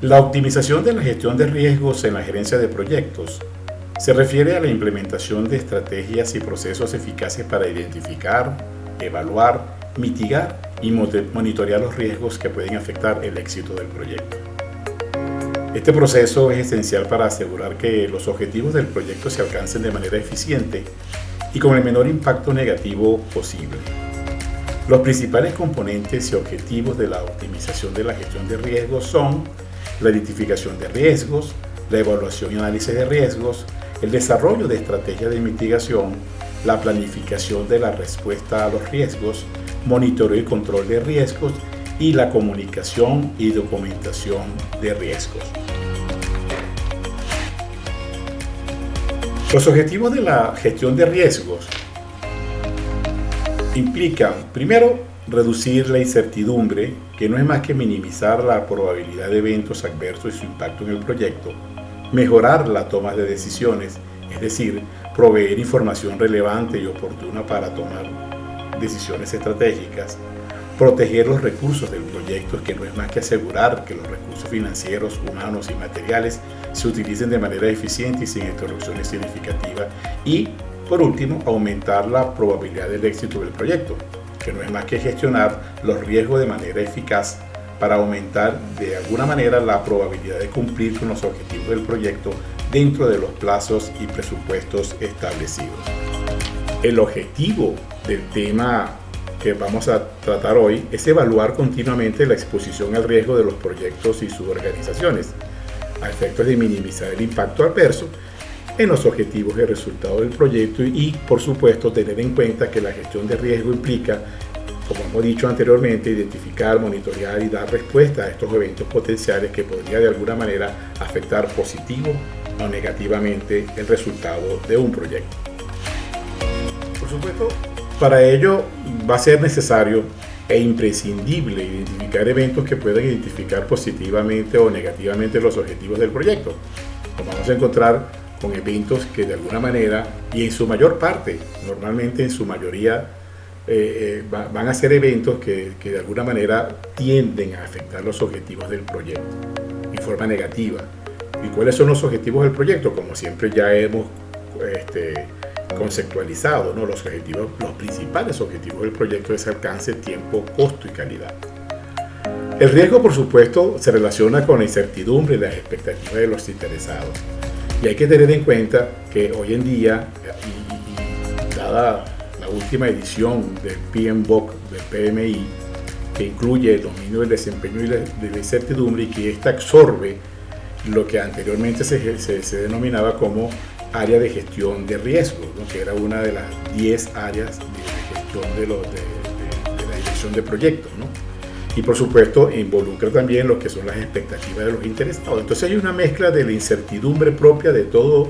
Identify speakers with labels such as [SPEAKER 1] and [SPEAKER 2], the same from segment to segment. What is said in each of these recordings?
[SPEAKER 1] La optimización de la gestión de riesgos en la gerencia de proyectos se refiere a la implementación de estrategias y procesos eficaces para identificar, evaluar, mitigar y monitorear los riesgos que pueden afectar el éxito del proyecto. Este proceso es esencial para asegurar que los objetivos del proyecto se alcancen de manera eficiente y con el menor impacto negativo posible. Los principales componentes y objetivos de la optimización de la gestión de riesgos son la identificación de riesgos, la evaluación y análisis de riesgos, el desarrollo de estrategias de mitigación, la planificación de la respuesta a los riesgos, monitoreo y control de riesgos y la comunicación y documentación de riesgos. Los objetivos de la gestión de riesgos implican, primero, reducir la incertidumbre, que no es más que minimizar la probabilidad de eventos adversos y su impacto en el proyecto, mejorar la toma de decisiones, es decir, proveer información relevante y oportuna para tomar decisiones estratégicas, proteger los recursos del proyecto, que no es más que asegurar que los recursos financieros, humanos y materiales se utilicen de manera eficiente y sin interrupciones significativas, y, por último, aumentar la probabilidad del éxito del proyecto, que no es más que gestionar los riesgos de manera eficaz para aumentar de alguna manera la probabilidad de cumplir con los objetivos del proyecto dentro de los plazos y presupuestos establecidos. El objetivo del tema que vamos a tratar hoy es evaluar continuamente la exposición al riesgo de los proyectos y sus organizaciones, a efectos de minimizar el impacto adverso en los objetivos y resultados del proyecto y, por supuesto, tener en cuenta que la gestión de riesgo implica, como hemos dicho anteriormente, identificar, monitorear y dar respuesta a estos eventos potenciales que podría de alguna manera afectar positivo o negativamente el resultado de un proyecto. Por supuesto, para ello va a ser necesario e imprescindible identificar eventos que puedan identificar positivamente o negativamente los objetivos del proyecto. Nos vamos a encontrar con eventos que de alguna manera, y en su mayor parte, normalmente en su mayoría, van a ser eventos que de alguna manera tienden a afectar los objetivos del proyecto en forma negativa. ¿Y cuáles son los objetivos del proyecto? Como siempre ya hemos conceptualizado, ¿no? Los principales objetivos del proyecto es alcance, tiempo, costo y calidad. El riesgo, por supuesto, se relaciona con la incertidumbre y las expectativas de los interesados. Y hay que tener en cuenta que hoy en día, y dada la última edición del PMBOK, del PMI, que incluye el dominio del desempeño y de la incertidumbre, y que ésta absorbe lo que anteriormente se denominaba como área de gestión de riesgos, ¿no? Que era una de las 10 áreas de gestión de la dirección de proyectos, ¿no? Y por supuesto involucra también lo que son las expectativas de los interesados. Entonces hay una mezcla de la incertidumbre propia de todos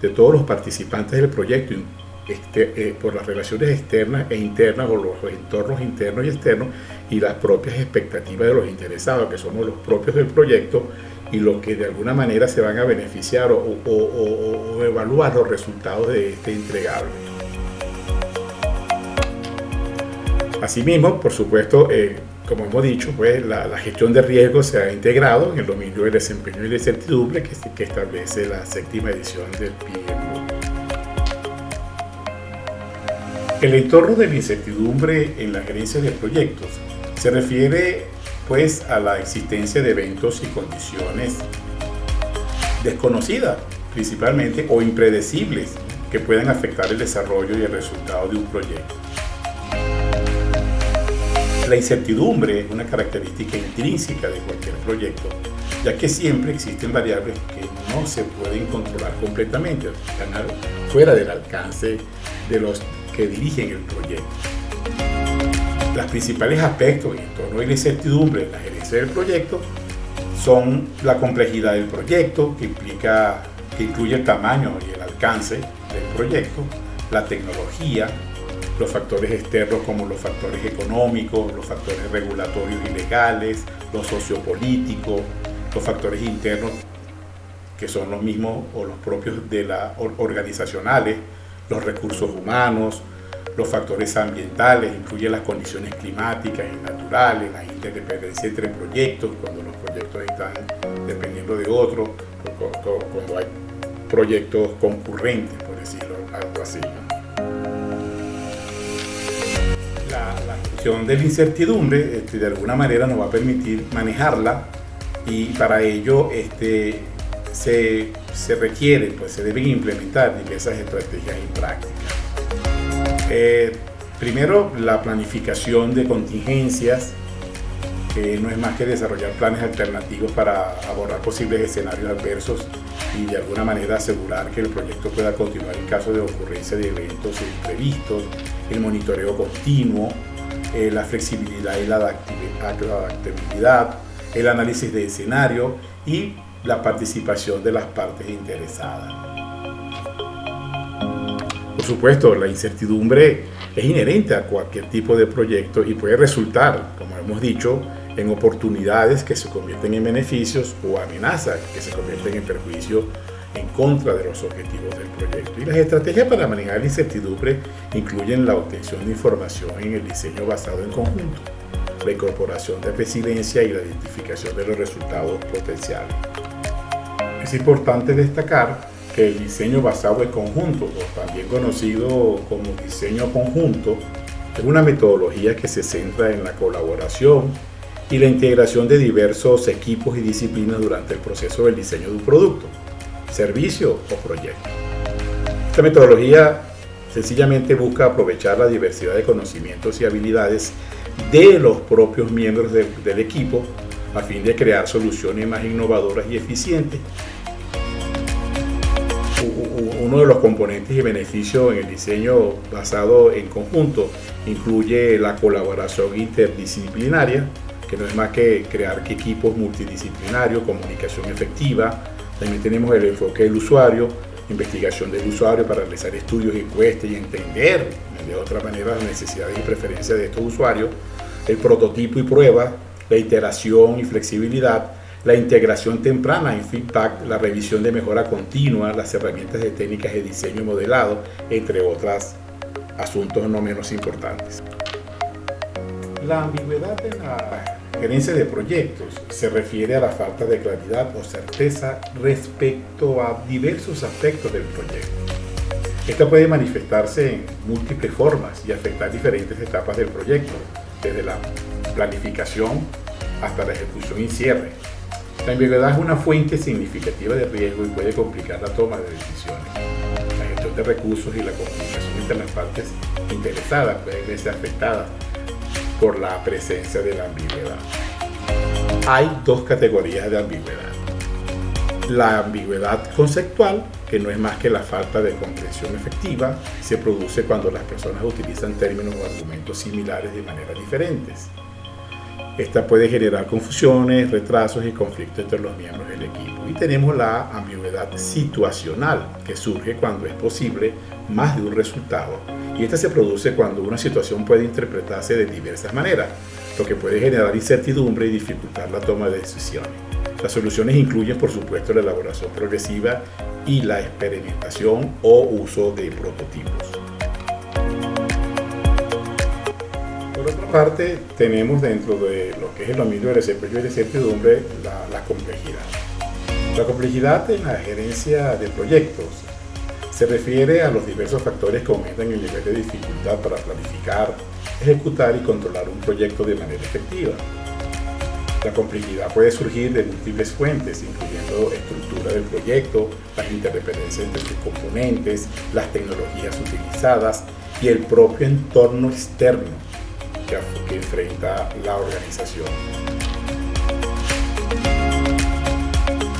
[SPEAKER 1] los participantes del proyecto, por las relaciones externas e internas, o los entornos internos y externos, y las propias expectativas de los interesados, que somos los propios del proyecto y los que de alguna manera se van a beneficiar o evaluar los resultados de este entregable. Asimismo, por supuesto, como hemos dicho, pues la gestión de riesgos se ha integrado en el dominio del desempeño y la incertidumbre que establece la 7ª edición del PMBOK. El entorno de la incertidumbre en la gerencia de proyectos se refiere pues a la existencia de eventos y condiciones desconocidas principalmente o impredecibles que puedan afectar el desarrollo y el resultado de un proyecto. La incertidumbre es una característica intrínseca de cualquier proyecto, ya que siempre existen variables que no se pueden controlar completamente, están fuera del alcance de los que dirigen el proyecto. Los principales aspectos en torno a la incertidumbre en la gerencia del proyecto son la complejidad del proyecto, que incluye el tamaño y el alcance del proyecto, la tecnología, los factores externos como los factores económicos, los factores regulatorios y legales, los sociopolíticos, los factores internos que son los mismos o los propios de las organizacionales, los recursos humanos, los factores ambientales, incluye las condiciones climáticas y naturales, la interdependencia entre proyectos, cuando los proyectos están dependiendo de otros, cuando hay proyectos concurrentes, por decirlo algo así. La gestión de la incertidumbre de alguna manera nos va a permitir manejarla, y para ello se requiere, pues se deben implementar diversas estrategias y prácticas. Primero, la planificación de contingencias, que no es más que desarrollar planes alternativos para abordar posibles escenarios adversos y de alguna manera asegurar que el proyecto pueda continuar en caso de ocurrencia de eventos imprevistos, el monitoreo continuo, la flexibilidad y la adaptabilidad, el análisis de escenario y la participación de las partes interesadas. Por supuesto, la incertidumbre es inherente a cualquier tipo de proyecto y puede resultar, como hemos dicho, en oportunidades que se convierten en beneficios o amenazas que se convierten en perjuicios en contra de los objetivos del proyecto. Y las estrategias para manejar la incertidumbre incluyen la obtención de información en el diseño basado en conjunto, la incorporación de resiliencia y la identificación de los resultados potenciales. Es importante destacar que el diseño basado en conjunto, o también conocido como diseño conjunto, es una metodología que se centra en la colaboración y la integración de diversos equipos y disciplinas durante el proceso del diseño de un producto, servicio o proyecto. Esta metodología sencillamente busca aprovechar la diversidad de conocimientos y habilidades de los propios miembros del equipo a fin de crear soluciones más innovadoras y eficientes. Uno de los componentes y beneficios en el diseño basado en conjunto incluye la colaboración interdisciplinaria, que no es más que crear equipos multidisciplinarios, comunicación efectiva. También tenemos el enfoque del usuario, investigación del usuario para realizar estudios y encuestas y entender de otra manera las necesidades y preferencias de estos usuarios, el prototipo y prueba, la iteración y flexibilidad, la integración temprana en feedback, la revisión de mejora continua, las herramientas de técnicas de diseño y modelado, entre otros asuntos no menos importantes. La ambigüedad en la gerencia de proyectos se refiere a la falta de claridad o certeza respecto a diversos aspectos del proyecto. Esta puede manifestarse en múltiples formas y afectar diferentes etapas del proyecto, desde la planificación hasta la ejecución y cierre. La ambigüedad es una fuente significativa de riesgo y puede complicar la toma de decisiones. La gestión de recursos y la comunicación entre las partes interesadas pueden verse afectadas por la presencia de la ambigüedad. Hay dos categorías de ambigüedad. La ambigüedad conceptual, que no es más que la falta de comprensión efectiva, se produce cuando las personas utilizan términos o argumentos similares de maneras diferentes. Esta puede generar confusiones, retrasos y conflictos entre los miembros del equipo. Y tenemos la ambigüedad situacional, que surge cuando es posible más de un resultado. Y esta se produce cuando una situación puede interpretarse de diversas maneras, lo que puede generar incertidumbre y dificultar la toma de decisiones. Las soluciones incluyen, por supuesto, la elaboración progresiva y la experimentación o uso de prototipos. Por otra parte, tenemos dentro de lo que es el dominio del desempeño y la incertidumbre la complejidad. La complejidad en la gerencia de proyectos se refiere a los diversos factores que aumentan el nivel de dificultad para planificar, ejecutar y controlar un proyecto de manera efectiva. La complejidad puede surgir de múltiples fuentes, incluyendo estructura del proyecto, las interdependencias entre sus componentes, las tecnologías utilizadas y el propio entorno externo que enfrenta la organización.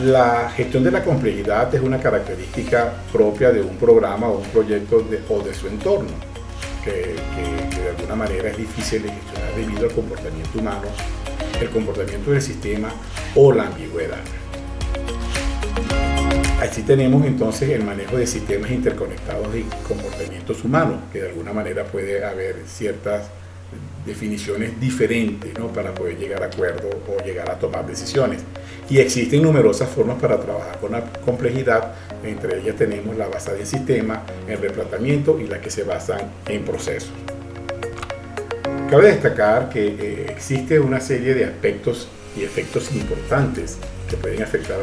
[SPEAKER 1] La gestión de la complejidad es una característica propia de un programa o un proyecto o de su entorno, que de alguna manera es difícil de gestionar debido al comportamiento humano, el comportamiento del sistema o la ambigüedad. Así tenemos entonces el manejo de sistemas interconectados y comportamientos humanos, que de alguna manera puede haber ciertas definiciones diferentes, ¿no?, para poder llegar a acuerdos o llegar a tomar decisiones. Y existen numerosas formas para trabajar con la complejidad. Entre ellas tenemos la basada en sistemas, en replanteamiento y la que se basan en procesos. Cabe destacar que existe una serie de aspectos y efectos importantes que pueden afectar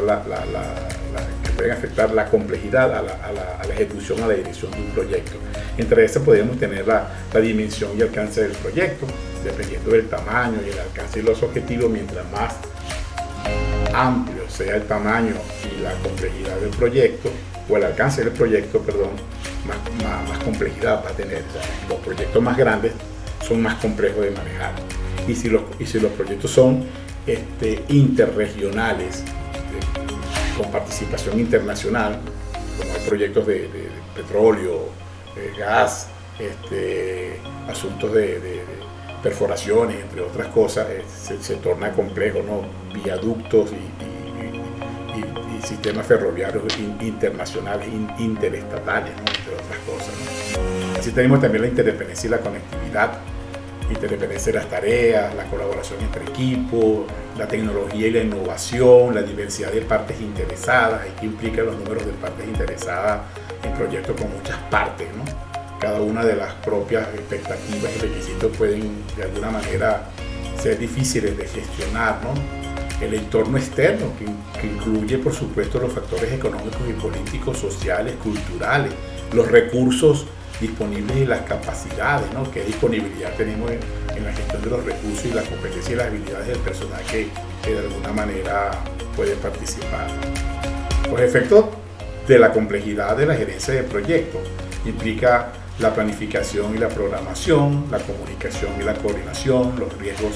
[SPEAKER 1] la complejidad a la ejecución, a la dirección de un proyecto. Entre estas podemos tener la dimensión y alcance del proyecto, dependiendo del tamaño y el alcance y los objetivos. Mientras más amplio sea el tamaño y la complejidad del proyecto, o el alcance del proyecto, perdón, más complejidad va a tener. O sea, los proyectos más grandes son más complejos de manejar. Y si los proyectos son interregionales, con participación internacional, como hay proyectos de petróleo, gas, asuntos de perforaciones, entre otras cosas, se torna complejo, ¿no? Viaductos y sistemas ferroviarios internacionales, interestatales, ¿no?, entre otras cosas, ¿no? Así tenemos también la interdependencia y la conectividad, interdependencia de las tareas, la colaboración entre equipos, la tecnología y la innovación, la diversidad de partes interesadas. ¿Y qué implica los números de partes interesadas en proyectos con muchas partes, ¿no? Cada una de las propias expectativas y requisitos pueden de alguna manera ser difíciles de gestionar, ¿no? El entorno externo, que incluye por supuesto los factores económicos y políticos, sociales, culturales, los recursos disponibles y las capacidades, ¿no? ¿Qué disponibilidad tenemos en la gestión de los recursos y la competencia y las habilidades del personal que de alguna manera puede participar? Los efectos de la complejidad de la gerencia de proyectos implica la planificación y la programación, la comunicación y la coordinación, los riesgos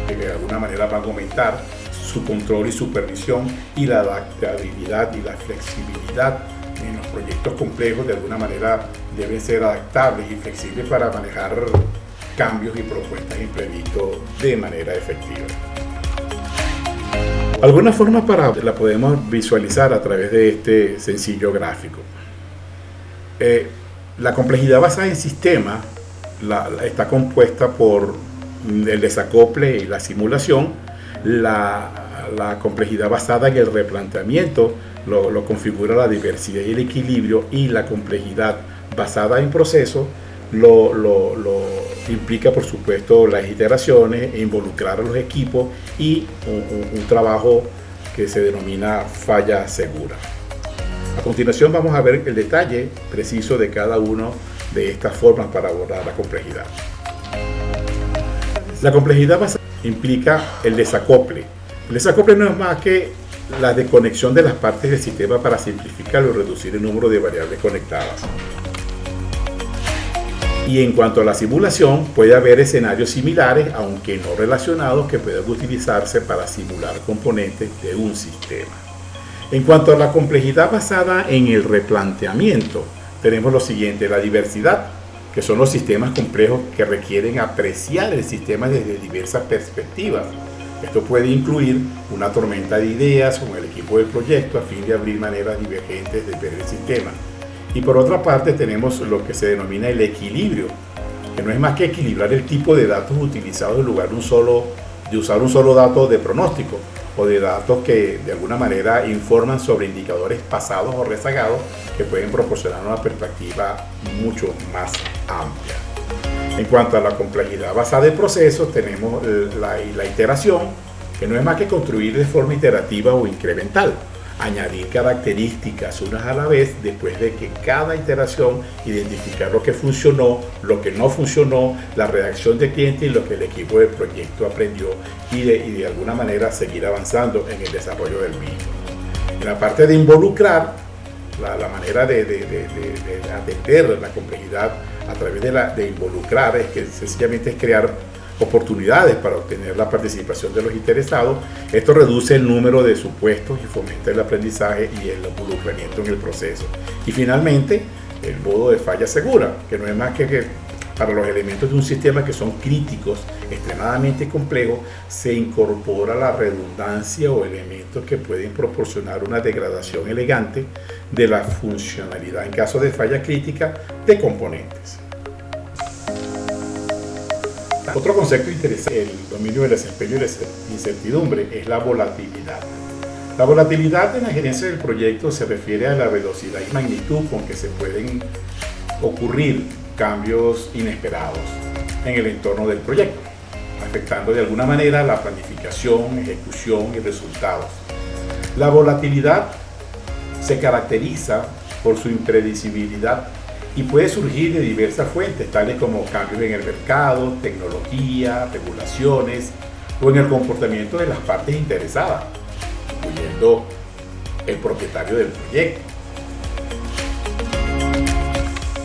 [SPEAKER 1] que de alguna manera van a aumentar, su control y supervisión, y la adaptabilidad y la flexibilidad en los proyectos complejos de alguna manera deben ser adaptables y flexibles para manejar cambios y propuestas imprevistos de manera efectiva. Alguna forma la podemos visualizar a través de este sencillo gráfico. La complejidad basada en sistemas está compuesta por el desacople y la simulación. La complejidad basada en el replanteamiento lo configura la diversidad y el equilibrio, y la complejidad basada en procesos lo implica por supuesto las iteraciones, involucrar a los equipos y un trabajo que se denomina falla segura. A continuación vamos a ver el detalle preciso de cada una de estas formas para abordar la complejidad. La complejidad basada implica el desacople. El desacople no es más que la desconexión de las partes del sistema para simplificar o reducir el número de variables conectadas. Y en cuanto a la simulación, puede haber escenarios similares, aunque no relacionados, que puedan utilizarse para simular componentes de un sistema. En cuanto a la complejidad basada en el replanteamiento, tenemos lo siguiente: la diversidad, que son los sistemas complejos que requieren apreciar el sistema desde diversas perspectivas. Esto puede incluir una tormenta de ideas con el equipo del proyecto a fin de abrir maneras divergentes de ver el sistema. Y por otra parte tenemos lo que se denomina el equilibrio, que no es más que equilibrar el tipo de datos utilizados en lugar de usar un solo dato de pronóstico, o de datos que de alguna manera informan sobre indicadores pasados o rezagados que pueden proporcionar una perspectiva mucho más amplia. En cuanto a la complejidad basada en procesos, tenemos la iteración, que no es más que construir de forma iterativa o incremental, añadir características unas a la vez después de que cada iteración identificar lo que funcionó, lo que no funcionó, la reacción del cliente y lo que el equipo del proyecto aprendió, y de alguna manera seguir avanzando en el desarrollo del mismo. En la parte de involucrar, la manera de atender la complejidad a través de involucrar es que sencillamente es crear oportunidades para obtener la participación de los interesados. Esto reduce el número de supuestos y fomenta el aprendizaje y el involucramiento en el proceso. Y finalmente, el modo de falla segura, que no es más que para los elementos de un sistema que son críticos, extremadamente complejos, se incorpora la redundancia o elementos que pueden proporcionar una degradación elegante de la funcionalidad en caso de falla crítica de componentes. Otro concepto interesante, el dominio del desempeño y la incertidumbre, es la volatilidad. La volatilidad en la gerencia del proyecto se refiere a la velocidad y magnitud con que se pueden ocurrir cambios inesperados en el entorno del proyecto, afectando de alguna manera la planificación, ejecución y resultados. La volatilidad se caracteriza por su impredecibilidad y puede surgir de diversas fuentes, tales como cambios en el mercado, tecnología, regulaciones o en el comportamiento de las partes interesadas, incluyendo el propietario del proyecto.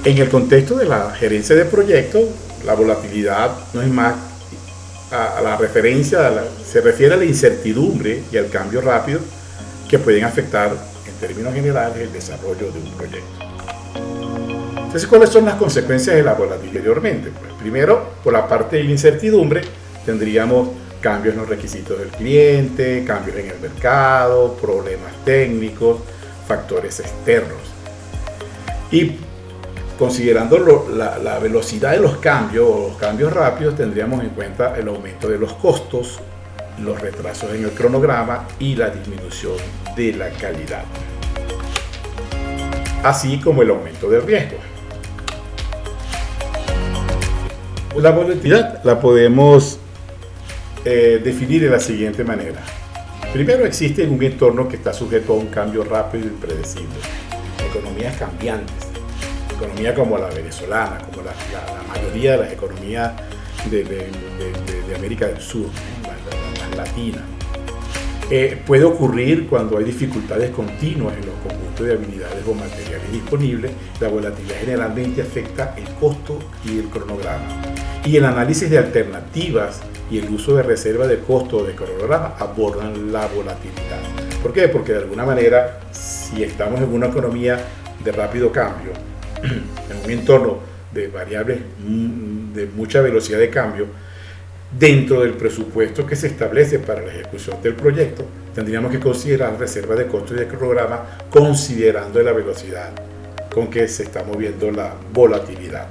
[SPEAKER 1] En el contexto de la gerencia de proyectos, la volatilidad no es más a la referencia, se refiere a la incertidumbre y al cambio rápido que pueden afectar en términos generales el desarrollo de un proyecto. Entonces, ¿cuáles son las consecuencias de la volatilidad anteriormente? Pues, primero, por la parte de la incertidumbre, tendríamos cambios en los requisitos del cliente, cambios en el mercado, problemas técnicos, factores externos. Y considerando la velocidad de los cambios rápidos, tendríamos en cuenta el aumento de los costos, los retrasos en el cronograma y la disminución de la calidad, así como el aumento del riesgo. La volatilidad la podemos definir de la siguiente manera. Primero, existe un entorno que está sujeto a un cambio rápido y impredecible. Economías cambiantes, economía como la venezolana, como la mayoría de las economías de América del Sur, las latinas. Puede ocurrir cuando hay dificultades continuas en los conjuntos de habilidades o materiales disponibles. La volatilidad generalmente afecta el costo y el cronograma. Y el análisis de alternativas y el uso de reserva de costo o de cronograma abordan la volatilidad. ¿Por qué? Porque de alguna manera, si estamos en una economía de rápido cambio, en un entorno de variables de mucha velocidad de cambio, dentro del presupuesto que se establece para la ejecución del proyecto, tendríamos que considerar reserva de costo y de cronograma considerando la velocidad con que se está moviendo la volatilidad.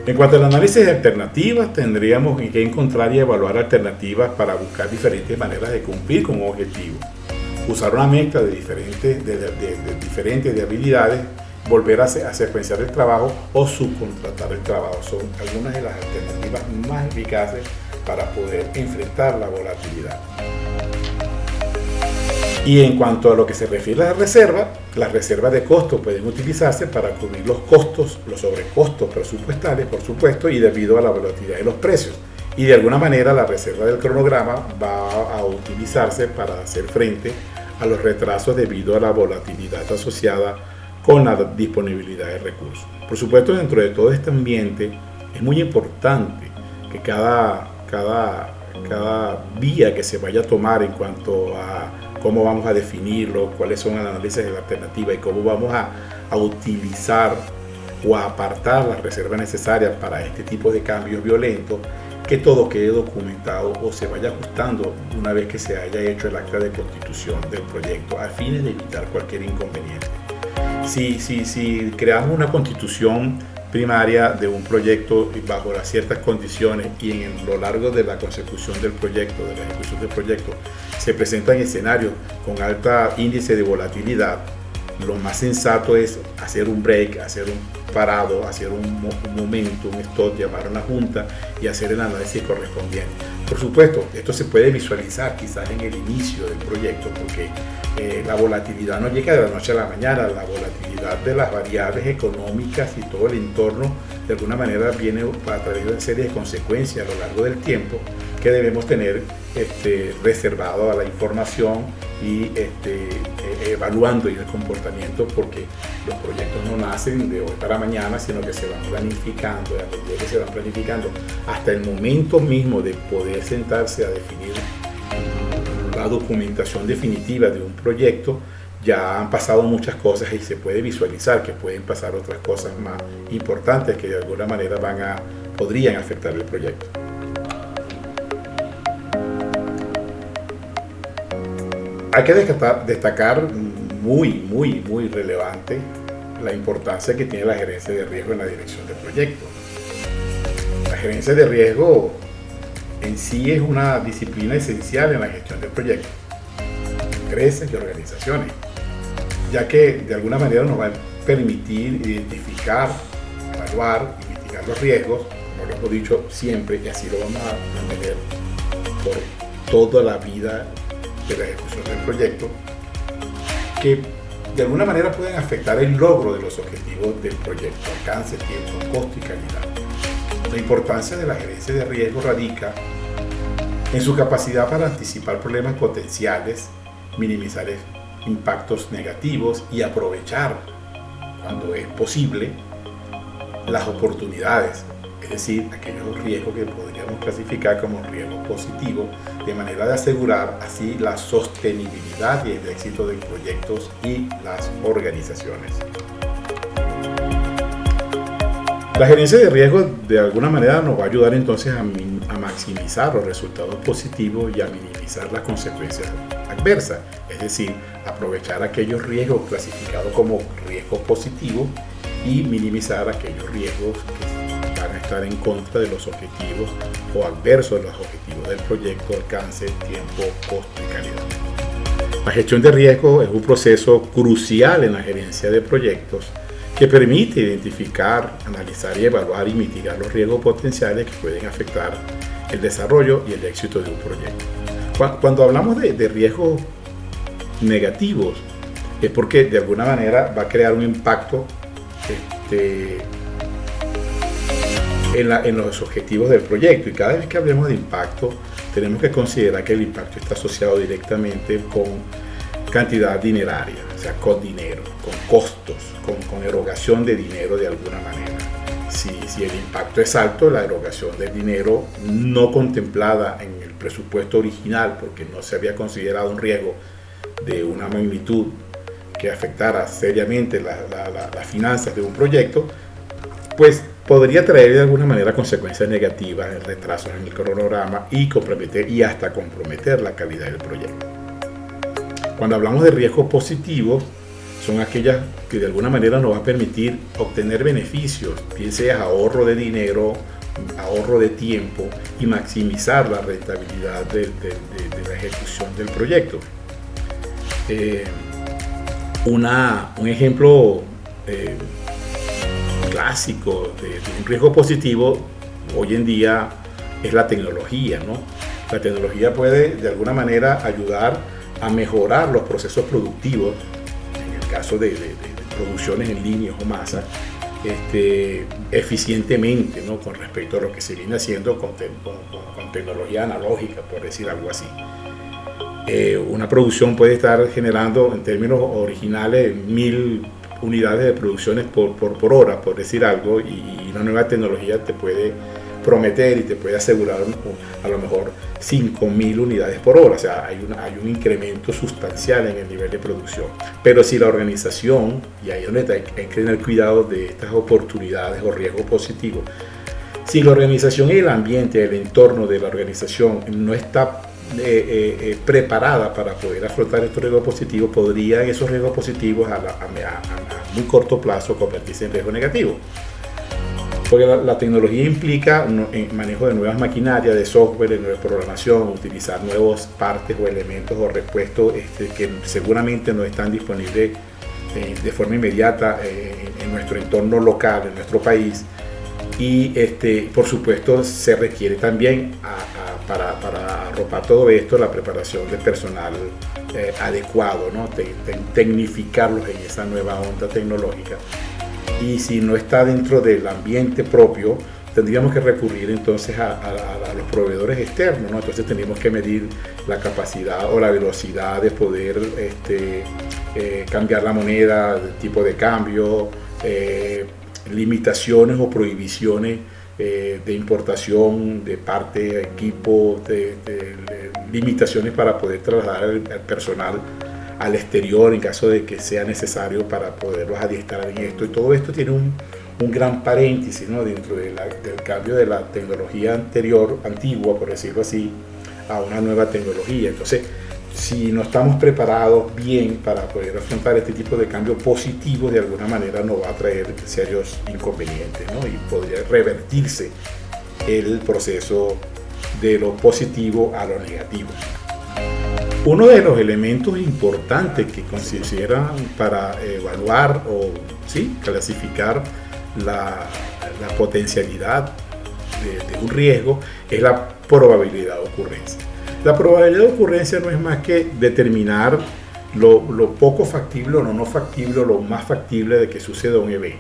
[SPEAKER 1] En cuanto al análisis de alternativas, tendríamos que encontrar y evaluar alternativas para buscar diferentes maneras de cumplir con un objetivo. Usar una mezcla de diferentes habilidades, volver a secuenciar el trabajo o subcontratar el trabajo. Son algunas de las alternativas más eficaces para poder enfrentar la volatilidad. Y en cuanto a lo que se refiere a las reservas de costos pueden utilizarse para cubrir los costos, los sobrecostos presupuestales, por supuesto, y debido a la volatilidad de los precios. Y de alguna manera la reserva del cronograma va a utilizarse para hacer frente a los retrasos debido a la volatilidad asociada con la disponibilidad de recursos. Por supuesto, dentro de todo este ambiente es muy importante que cada vía que se vaya a tomar en cuanto a cómo vamos a definirlo, cuáles son los análisis de la alternativa y cómo vamos a utilizar o a apartar las reservas necesarias para este tipo de cambios violentos, que todo quede documentado o se vaya ajustando una vez que se haya hecho el acta de constitución del proyecto, a fines de evitar cualquier inconveniente. Si creamos una constitución primaria de un proyecto bajo las ciertas condiciones y en lo largo de la consecución del proyecto, de la ejecución del proyecto, se presentan escenarios con alto índice de volatilidad, lo más sensato es hacer un break, hacer un parado, hacer un momento, un stop, llamar a una junta y hacer el análisis correspondiente. Por supuesto, esto se puede visualizar quizás en el inicio del proyecto, porque la volatilidad no llega de la noche a la mañana. La volatilidad de las variables económicas y todo el entorno de alguna manera viene a través de una serie de consecuencias a lo largo del tiempo que debemos tener reservado a la información y evaluando el comportamiento, porque los proyectos no nacen de hoy para mañana, sino que se van planificando, y a medida que se van planificando hasta el momento mismo de poder sentarse a definir la documentación definitiva de un proyecto, ya han pasado muchas cosas y se puede visualizar que pueden pasar otras cosas más importantes que de alguna manera podrían afectar el proyecto. Hay que destacar muy relevante la importancia que tiene la gerencia de riesgo en la dirección del proyecto. La gerencia de riesgo en sí es una disciplina esencial en la gestión del proyecto, empresas y organizaciones, ya que de alguna manera nos va a permitir identificar, evaluar y mitigar los riesgos, como lo hemos dicho siempre, y así lo vamos a mantener por toda la vida de la ejecución del proyecto, que de alguna manera pueden afectar el logro de los objetivos del proyecto, alcance, tiempo, costo y calidad. La importancia de la gerencia de riesgo radica en su capacidad para anticipar problemas potenciales, minimizar impactos negativos y aprovechar, cuando es posible, las oportunidades, es decir, aquellos riesgos que podríamos clasificar como riesgos positivos, de manera de asegurar así la sostenibilidad y el éxito de proyectos y las organizaciones. La gerencia de riesgo de alguna manera nos va a ayudar entonces a maximizar los resultados positivos y a minimizar las consecuencias adversas, es decir, aprovechar aquellos riesgos clasificados como riesgos positivos y minimizar aquellos riesgos que van a estar en contra de los objetivos o adversos de los objetivos del proyecto, alcance, tiempo, costo y calidad. La gestión de riesgo es un proceso crucial en la gerencia de proyectos que permite identificar, analizar y evaluar y mitigar los riesgos potenciales que pueden afectar el desarrollo y el éxito de un proyecto. Cuando hablamos de riesgos negativos, es porque de alguna manera va a crear un impacto en los objetivos del proyecto, y cada vez que hablemos de impacto tenemos que considerar que el impacto está asociado directamente con cantidad dineraria, o sea, con dinero, con costos, con erogación de dinero de alguna manera. Si el impacto es alto, la erogación del dinero no contemplada en el presupuesto original, porque no se había considerado un riesgo de una magnitud que afectara seriamente las finanzas de un proyecto, pues podría traer de alguna manera consecuencias negativas, retrasos en el cronograma y comprometer y hasta comprometer la calidad del proyecto. Cuando hablamos de riesgos positivos, son aquellas que de alguna manera nos va a permitir obtener beneficios, bien sea ahorro de dinero, ahorro de tiempo y maximizar la rentabilidad de la ejecución del proyecto. Un ejemplo clásico de un riesgo positivo hoy en día es la tecnología, ¿no? La tecnología puede de alguna manera ayudar a mejorar los procesos productivos, en el caso de producciones en línea o masa, eficientemente, ¿no? Con respecto a lo que se viene haciendo con tecnología analógica, por decir algo así. Una producción puede estar generando en términos originales 1000 unidades de producciones por hora, por decir algo, y una nueva tecnología te puede prometer y te puede asegurar a lo mejor 5000 unidades por hora. O sea, hay un incremento sustancial en el nivel de producción. Pero si la organización, y ahí es donde hay que tener cuidado de estas oportunidades o riesgos positivos, si la organización y el ambiente, el entorno de la organización no está preparada para poder afrontar estos riesgos positivos, podrían esos riesgos positivos a muy corto plazo convertirse en riesgo negativo. Porque la tecnología implica el manejo de nuevas maquinarias, de software, de nueva programación, utilizar nuevas partes o elementos o repuestos que seguramente no están disponibles de forma inmediata en nuestro entorno local, en nuestro país. Y por supuesto se requiere también para arropar todo esto la preparación del personal adecuado, ¿no? Tecnificarlos en esa nueva onda tecnológica. Y si no está dentro del ambiente propio, tendríamos que recurrir entonces a los proveedores externos, ¿no? Entonces tendríamos que medir la capacidad o la velocidad de poder cambiar la moneda, el tipo de cambio, limitaciones o prohibiciones de importación de parte, equipo, limitaciones para poder trasladar el personal al exterior en caso de que sea necesario para poderlos adiestrar en esto. Y todo esto tiene un gran paréntesis, ¿no? Dentro del cambio de la tecnología antigua, por decirlo así, a una nueva tecnología. Entonces, si no estamos preparados bien para poder afrontar este tipo de cambios positivos, de alguna manera nos va a traer serios inconvenientes, ¿no? Y podría revertirse el proceso de lo positivo a lo negativo. Uno de los elementos importantes que consideran para evaluar o clasificar la potencialidad de un riesgo es la probabilidad de ocurrencia. La probabilidad de ocurrencia no es más que determinar lo poco factible o no factible o lo más factible de que suceda un evento.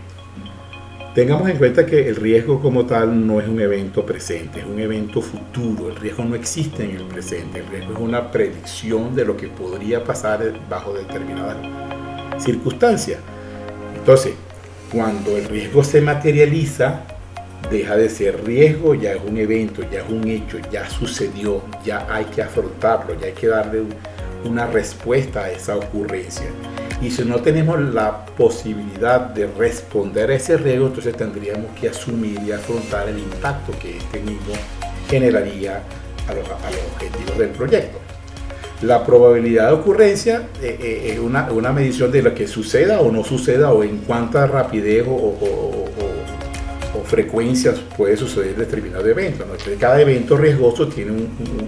[SPEAKER 1] Tengamos en cuenta que el riesgo como tal no es un evento presente, es un evento futuro. El riesgo no existe en el presente, el riesgo es una predicción de lo que podría pasar bajo determinadas circunstancias. Entonces, cuando el riesgo se materializa, deja de ser riesgo, ya es un evento, ya es un hecho, ya sucedió, ya hay que afrontarlo, ya hay que darle una respuesta a esa ocurrencia. Y si no tenemos la posibilidad de responder a ese riesgo, entonces tendríamos que asumir y afrontar el impacto que este mismo generaría a los objetivos del proyecto. La probabilidad de ocurrencia es una medición de lo que suceda o no suceda, o en cuánta rapidez o frecuencias puede suceder determinado evento, ¿no? Entonces, cada evento riesgoso tiene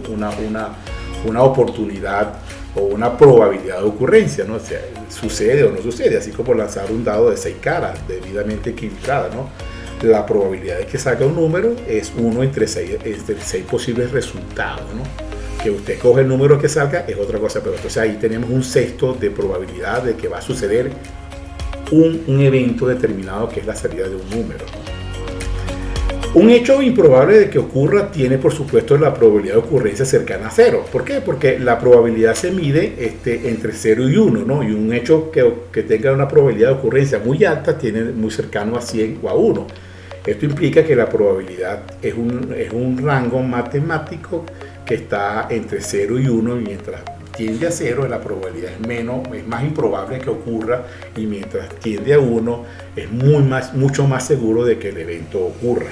[SPEAKER 1] una oportunidad o una probabilidad de ocurrencia, ¿no? O sea, sucede o no sucede, así como lanzar un dado de 6 caras debidamente equilibrada, ¿no? La probabilidad de que salga un número es 1 entre 6 posibles resultados, ¿no? Que usted coge el número que salga es otra cosa, pero entonces ahí tenemos un sexto de probabilidad de que va a suceder un evento determinado, que es la salida de un número, ¿no? Un hecho improbable de que ocurra tiene, por supuesto, la probabilidad de ocurrencia cercana a 0. ¿Por qué? Porque la probabilidad se mide entre 0 y 1, ¿no? Y un hecho que tenga una probabilidad de ocurrencia muy alta tiene muy cercano a 100 o a 1. Esto implica que la probabilidad es un rango matemático que está entre 0 y 1, y mientras tiende a 0, la probabilidad es más improbable que ocurra, y mientras tiende a 1 es mucho más seguro de que el evento ocurra.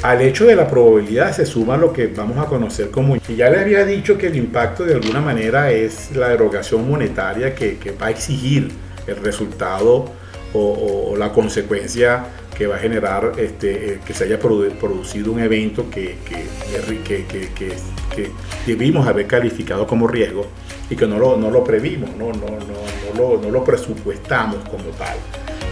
[SPEAKER 1] Al hecho de la probabilidad se suma lo que vamos a conocer como, y ya le había dicho que el impacto de alguna manera es la erogación monetaria que va a exigir el resultado o la consecuencia que va a generar que se haya producido un evento que debimos haber calificado como riesgo y que no lo previmos, no lo presupuestamos como tal.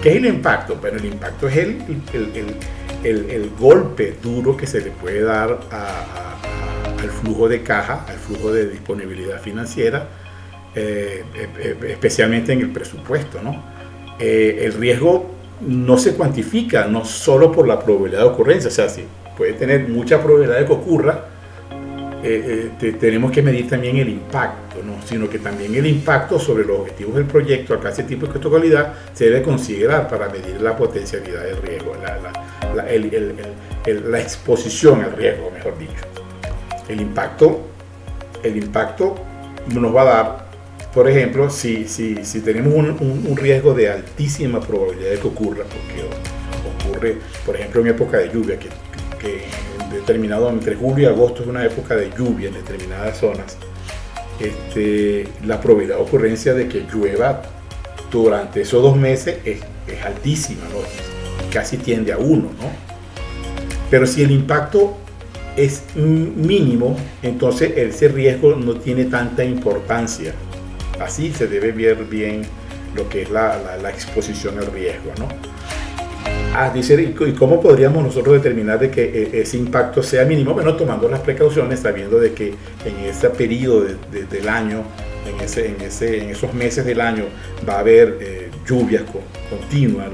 [SPEAKER 1] ¿Qué es el impacto? Bueno, el impacto es el golpe duro que se le puede dar al flujo de caja, al flujo de disponibilidad financiera, especialmente en el presupuesto, ¿no? El riesgo no se cuantifica, no solo por la probabilidad de ocurrencia, o sea, sí, puede tener mucha probabilidad de que ocurra, tenemos que medir también el impacto, ¿no? Sino que también el impacto sobre los objetivos del proyecto, alcance, tipo y cualidad, se debe considerar para medir la potencialidad del riesgo, la exposición al riesgo, mejor dicho. El impacto nos va a dar, por ejemplo, si tenemos un riesgo de altísima probabilidad de que ocurra, porque ocurre, por ejemplo, en época de lluvia, que determinado entre julio y agosto es una época de lluvia en determinadas zonas, la probabilidad de ocurrencia de que llueva durante esos 2 meses es altísima, ¿no? Casi tiende a 1, ¿no? Pero si el impacto es mínimo, entonces ese riesgo no tiene tanta importancia. Así se debe ver bien lo que es la exposición al riesgo, ¿no? ¿Y cómo podríamos nosotros determinar de que ese impacto sea mínimo? Bueno, tomando las precauciones, sabiendo de que en ese periodo del año, en esos meses del año, va a haber lluvias continuas,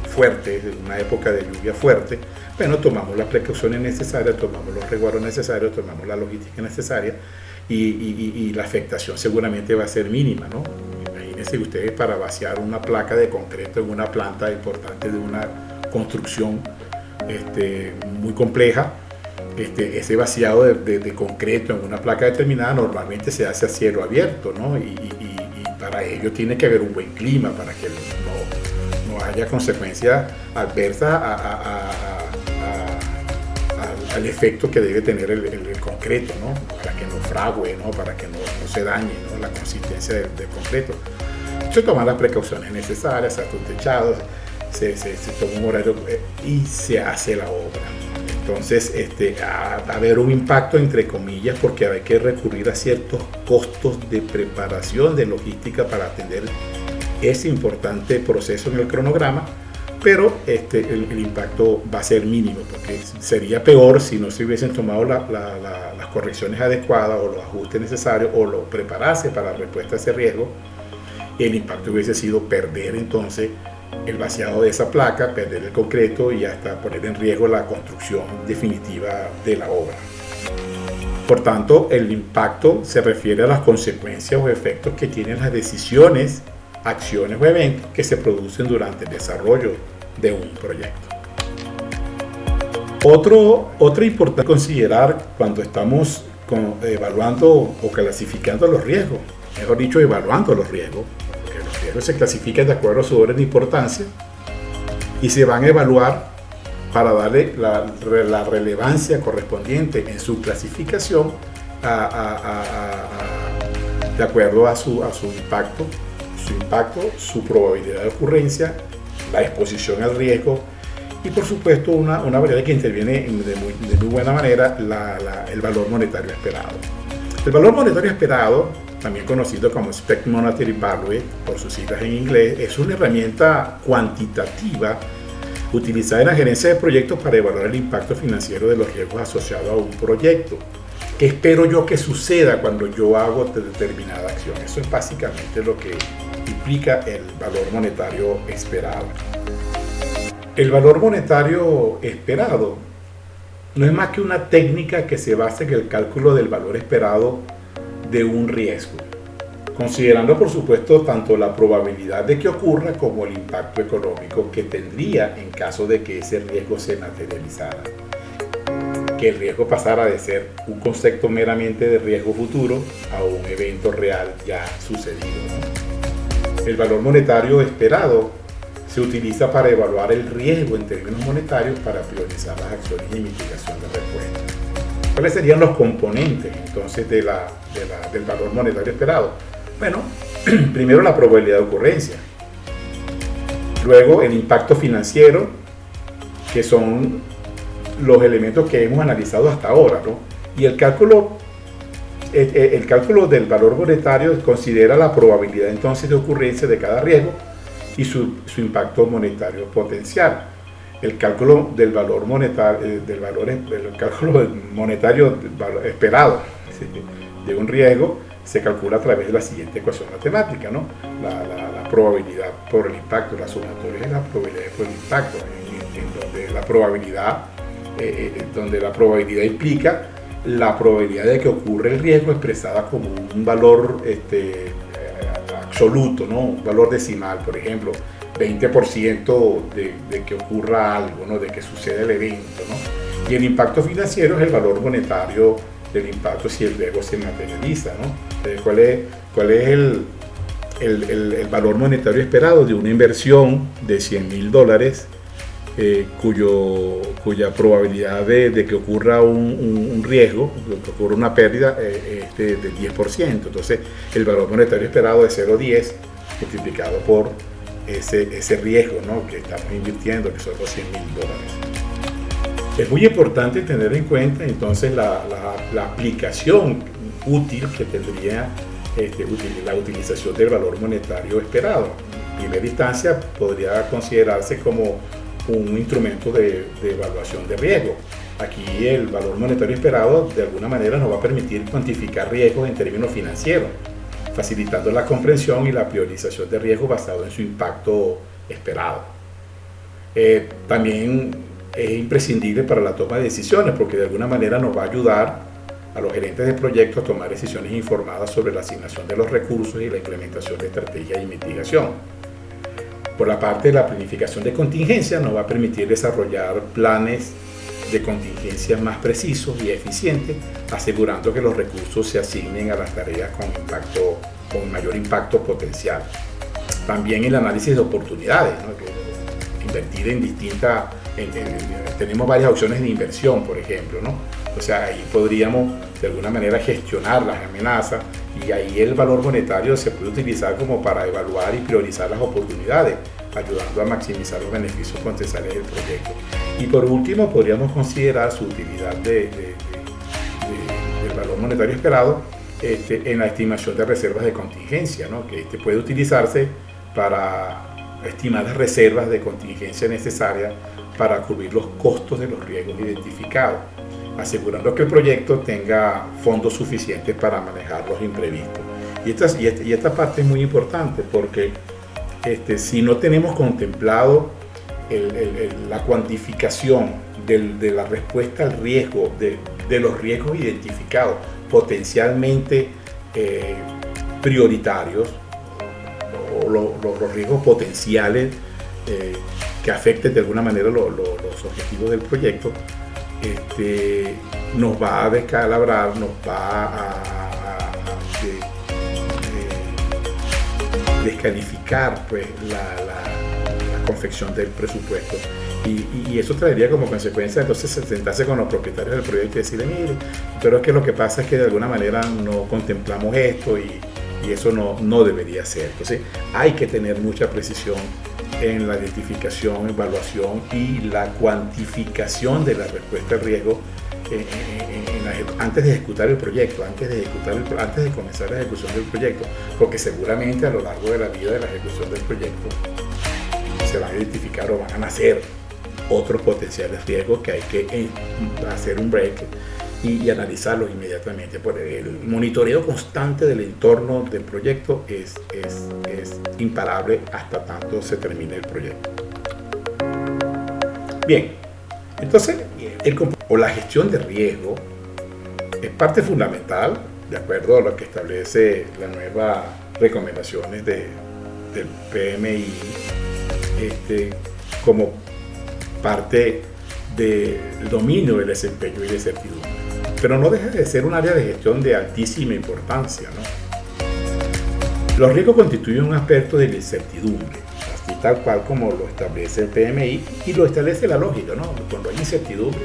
[SPEAKER 1] fuertes, una época de lluvia fuerte. Bueno, tomamos las precauciones necesarias, tomamos los resguardos necesarios, tomamos la logística necesaria, y la afectación seguramente va a ser mínima, ¿no? Imagínense ustedes, para vaciar una placa de concreto en una planta importante de una construcción muy compleja, ese vaciado de concreto en una placa determinada normalmente se hace a cielo abierto, ¿no? Y para ello tiene que haber un buen clima para que no haya consecuencias adversas al efecto que debe tener el concreto, ¿no? Para que no frague, ¿no? Para que no se dañe, ¿no? La consistencia del concreto. Se toman las precauciones necesarias, se hace un techado, se toma un horario y se hace la obra. Entonces, va a haber un impacto entre comillas porque hay que recurrir a ciertos costos de preparación de logística para atender ese importante proceso en el cronograma, pero el impacto va a ser mínimo porque sería peor si no se hubiesen tomado las correcciones adecuadas o los ajustes necesarios o lo preparase para la respuesta a ese riesgo. El impacto hubiese sido perder entonces el vaciado de esa placa, perder el concreto y hasta poner en riesgo la construcción definitiva de la obra. Por tanto, el impacto se refiere a las consecuencias o efectos que tienen las decisiones, acciones o eventos que se producen durante el desarrollo de un proyecto. Otro importante considerar cuando estamos evaluando o clasificando los riesgos, mejor dicho, evaluando los riesgos. Los riesgos se clasifican de acuerdo a su orden de importancia y se van a evaluar para darle la relevancia correspondiente en su clasificación de acuerdo a su impacto, su probabilidad de ocurrencia, la exposición al riesgo y por supuesto una variable que interviene de muy buena manera, el valor monetario esperado. El valor monetario esperado, también conocido como Expected Monetary Value, por sus siglas en inglés, es una herramienta cuantitativa utilizada en la gerencia de proyectos para evaluar el impacto financiero de los riesgos asociados a un proyecto. ¿Qué espero yo que suceda cuando yo hago determinada acción? Eso es básicamente lo que implica el valor monetario esperado. El valor monetario esperado no es más que una técnica que se basa en el cálculo del valor esperado de un riesgo, considerando por supuesto tanto la probabilidad de que ocurra como el impacto económico que tendría en caso de que ese riesgo se materializara, que el riesgo pasara de ser un concepto meramente de riesgo futuro a un evento real ya sucedido, ¿no? El valor monetario esperado se utiliza para evaluar el riesgo en términos monetarios para priorizar las acciones de mitigación de respuesta. ¿Cuáles serían los componentes entonces del valor monetario esperado? Bueno, primero la probabilidad de ocurrencia, luego el impacto financiero, que son los elementos que hemos analizado hasta ahora, ¿no? Y el cálculo del valor monetario considera la probabilidad entonces de ocurrencia de cada riesgo y su impacto monetario potencial. El cálculo del valor monetario, el cálculo monetario esperado de un riesgo se calcula a través de la siguiente ecuación matemática, ¿no? La probabilidad por el impacto, la sumatoria de las probabilidades por el impacto, donde la probabilidad implica la probabilidad de que ocurra el riesgo expresada como un valor absoluto, ¿no? Un valor decimal, por ejemplo, 20% de que ocurra algo, ¿no? De que suceda el evento, ¿no? Y el impacto financiero es el valor monetario del impacto si el riesgo se materializa, ¿no? ¿Cuál es el valor monetario esperado de una inversión de $100,000 cuya probabilidad de que ocurra un riesgo, que ocurra una pérdida del 10%? Entonces el valor monetario esperado es 0,10 multiplicado por ese riesgo, ¿no? Que estamos invirtiendo, que son los $100,000. Es muy importante tener en cuenta entonces la aplicación útil que tendría la utilización del valor monetario esperado. En primera instancia podría considerarse como un instrumento de evaluación de riesgo. Aquí el valor monetario esperado de alguna manera nos va a permitir cuantificar riesgos en términos financieros, facilitando la comprensión y la priorización de riesgos basado en su impacto esperado. También es imprescindible para la toma de decisiones porque de alguna manera nos va a ayudar a los gerentes de proyectos a tomar decisiones informadas sobre la asignación de los recursos y la implementación de estrategias de mitigación. Por la parte de la planificación de contingencia nos va a permitir desarrollar planes de contingencia más precisos y eficientes, asegurando que los recursos se asignen a las tareas con mayor impacto potencial. También el análisis de oportunidades, ¿no? Invertir tenemos varias opciones de inversión, por ejemplo, ¿no? O sea, ahí podríamos de alguna manera gestionar las amenazas y ahí el valor monetario se puede utilizar como para evaluar y priorizar las oportunidades. ayudando a maximizar los beneficios potenciales del proyecto. Y por último, podríamos considerar su utilidad del valor monetario esperado en la estimación de reservas de contingencia, ¿no? Que puede utilizarse para estimar las reservas de contingencia necesarias para cubrir los costos de los riesgos identificados, asegurando que el proyecto tenga fondos suficientes para manejar los imprevistos. Y esta parte es muy importante porque si no tenemos contemplado la cuantificación de la respuesta al riesgo, de los riesgos identificados potencialmente prioritarios, o los riesgos potenciales que afecten de alguna manera los objetivos del proyecto, nos va a descalabrar, nos va a descalificar pues, la confección del presupuesto. Y eso traería como consecuencia entonces sentarse con los propietarios del proyecto y decirle, mire, pero es que lo que pasa es que de alguna manera no contemplamos esto y eso no debería ser. Entonces hay que tener mucha precisión en la identificación, evaluación y la cuantificación de la respuesta al riesgo antes de ejecutar el proyecto, antes de comenzar la ejecución del proyecto, porque seguramente a lo largo de la vida de la ejecución del proyecto se van a identificar o van a nacer otros potenciales riesgos que hay que hacer un break y analizarlos inmediatamente. Por el monitoreo constante del entorno del proyecto es imparable hasta tanto se termine el proyecto. Bien, entonces la gestión de riesgo es parte fundamental, de acuerdo a lo que establece las nuevas recomendaciones del PMI, como parte del dominio del desempeño y de certidumbre. Pero no deja de ser un área de gestión de altísima importancia, ¿no? Los riesgos constituyen un aspecto de la incertidumbre, así tal cual como lo establece el PMI y lo establece la lógica, ¿no? Cuando hay incertidumbre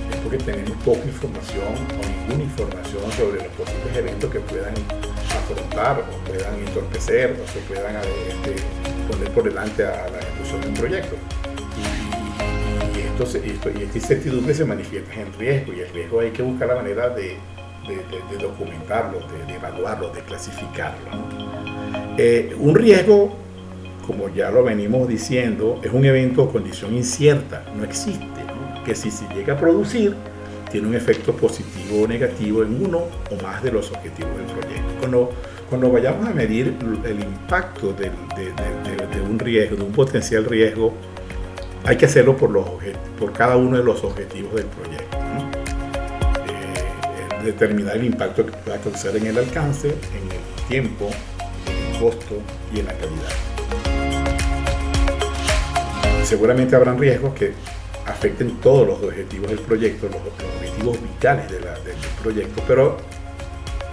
[SPEAKER 1] es porque tenemos poca información o ninguna información sobre los posibles eventos que puedan afrontar o puedan entorpecer o se puedan poner por delante a la ejecución de un proyecto. Y esta incertidumbre se manifiesta en riesgo, y el riesgo hay que buscar la manera de documentarlo, de evaluarlo, de clasificarlo, ¿no? Un riesgo, como ya lo venimos diciendo, es un evento o condición incierta, no existe, ¿no? Que si se llega a producir, tiene un efecto positivo o negativo en uno o más de los objetivos del proyecto. Cuando vayamos a medir el impacto de un riesgo, de un potencial riesgo, hay que hacerlo por cada uno de los objetivos del proyecto, ¿no? Determinar el impacto que pueda causar en el alcance, en el tiempo, en el costo y en la calidad. Seguramente habrán riesgos que afecten todos los objetivos del proyecto, los objetivos vitales del proyecto, pero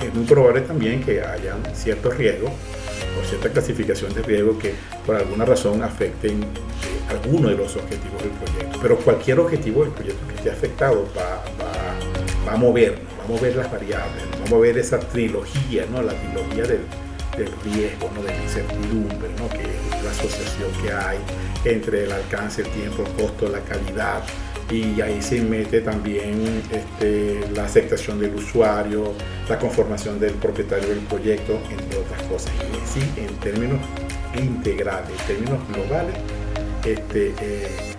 [SPEAKER 1] es muy probable también que hayan ciertos riesgos o cierta clasificación de riesgo que por alguna razón afecten alguno de los objetivos del proyecto. Pero cualquier objetivo del proyecto que esté afectado va a mover las variables, va a mover esa trilogía, ¿no? La trilogía del riesgo, ¿no? De la incertidumbre, ¿no? Que es la asociación que hay entre el alcance, el tiempo, el costo, la calidad. Y ahí se mete también la aceptación del usuario, la conformación del propietario del proyecto, entre otras cosas. Y sí, en términos integrales, en términos globales,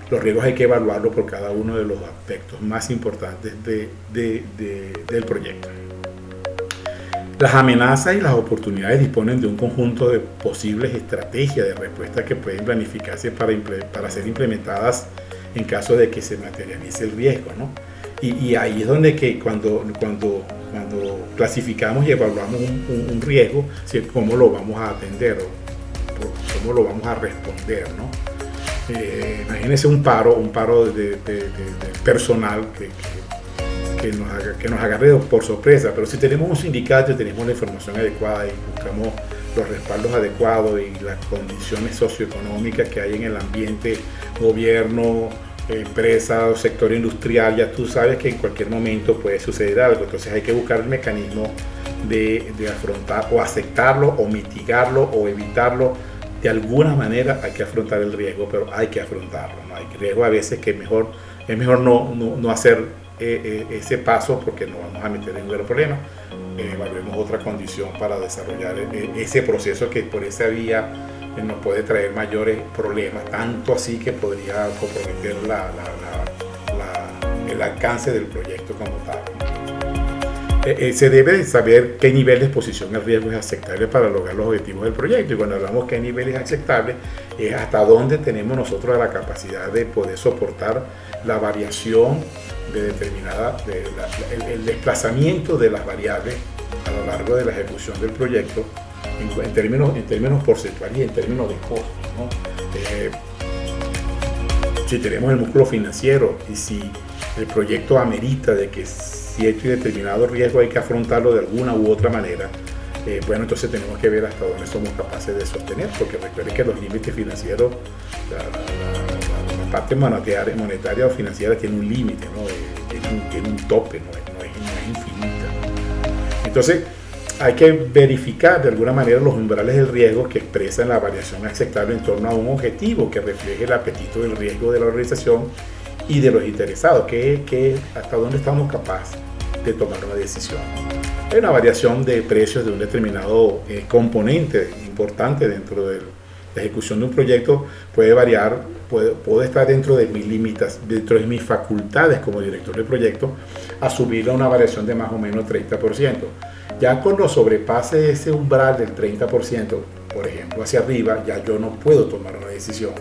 [SPEAKER 1] los riesgos hay que evaluarlos por cada uno de los aspectos más importantes del proyecto. Las amenazas y las oportunidades disponen de un conjunto de posibles estrategias de respuesta que pueden planificarse para ser implementadas en caso de que se materialice el riesgo, ¿no? Y ahí es donde cuando clasificamos y evaluamos un riesgo, cómo lo vamos a atender o cómo lo vamos a responder, ¿no? Imagínense un paro de personal que nos agarre por sorpresa, pero si tenemos un sindicato y tenemos la información adecuada y buscamos los respaldos adecuados y las condiciones socioeconómicas que hay en el ambiente, gobierno, empresa o sector industrial, ya tú sabes que en cualquier momento puede suceder algo. Entonces hay que buscar el mecanismo de afrontar o aceptarlo o mitigarlo o evitarlo de alguna manera hay que afrontar el riesgo, pero hay que afrontarlo, ¿no? Hay riesgo a veces que es mejor no hacer ese paso porque nos vamos a meter en un gran problema. Evaluemos otra condición para desarrollar ese proceso que por esa vía nos puede traer mayores problemas, tanto así que podría comprometer el alcance del proyecto como tal. Se debe saber qué nivel de exposición al riesgo es aceptable para lograr los objetivos del proyecto, y cuando hablamos qué nivel es aceptable es hasta dónde tenemos nosotros la capacidad de poder soportar la variación de el desplazamiento de las variables a lo largo de la ejecución del proyecto en términos porcentuales y en términos de costos, ¿no? Si tenemos el músculo financiero y si el proyecto amerita de que cierto y determinado riesgo hay que afrontarlo de alguna u otra manera, bueno, entonces tenemos que ver hasta dónde somos capaces de sostener, porque recuerden que los límites financieros, la parte monetaria o financiera tiene un límite, ¿no? Tiene un tope, no es infinita. Entonces hay que verificar de alguna manera los umbrales del riesgo que expresan la variación aceptable en torno a un objetivo que refleje el apetito del riesgo de la organización y de los interesados, hasta dónde estamos capaces de tomar una decisión. Hay una variación de precios de un determinado componente importante dentro de la ejecución de un proyecto, puede variar, puede estar dentro de mis límites, dentro de mis facultades como director de proyecto, asumir una variación de más o menos 30%. Ya cuando sobrepase ese umbral del 30%, por ejemplo, hacia arriba, ya yo no puedo tomar una decisión,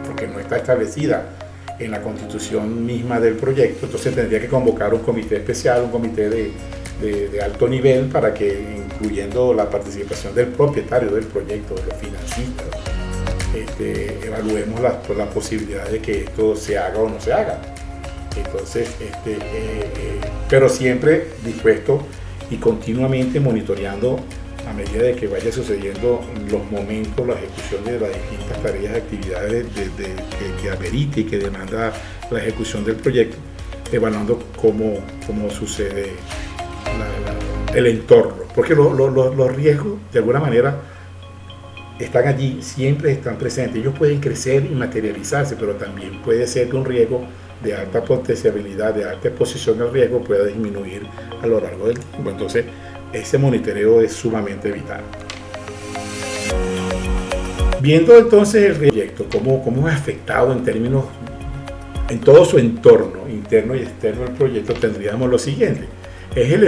[SPEAKER 1] porque no está establecida en la constitución misma del proyecto. Entonces tendría que convocar un comité especial, un comité de alto nivel, para que, incluyendo la participación del propietario del proyecto, de los financistas, evaluemos la posibilidad de que esto se haga o no se haga. Entonces, pero siempre dispuesto y continuamente monitoreando a medida de que vaya sucediendo los momentos, la ejecución de las distintas tareas, actividades que amerite y que demanda la ejecución del proyecto, evaluando cómo sucede el entorno, porque los riesgos de alguna manera están allí, siempre están presentes. Ellos pueden crecer y materializarse, pero también puede ser que un riesgo de alta potencialidad, de alta exposición al riesgo, pueda disminuir a lo largo del tiempo. Entonces, ese monitoreo es sumamente vital. Viendo entonces el proyecto, cómo es afectado en todo su entorno interno y externo del proyecto, tendríamos lo siguiente. El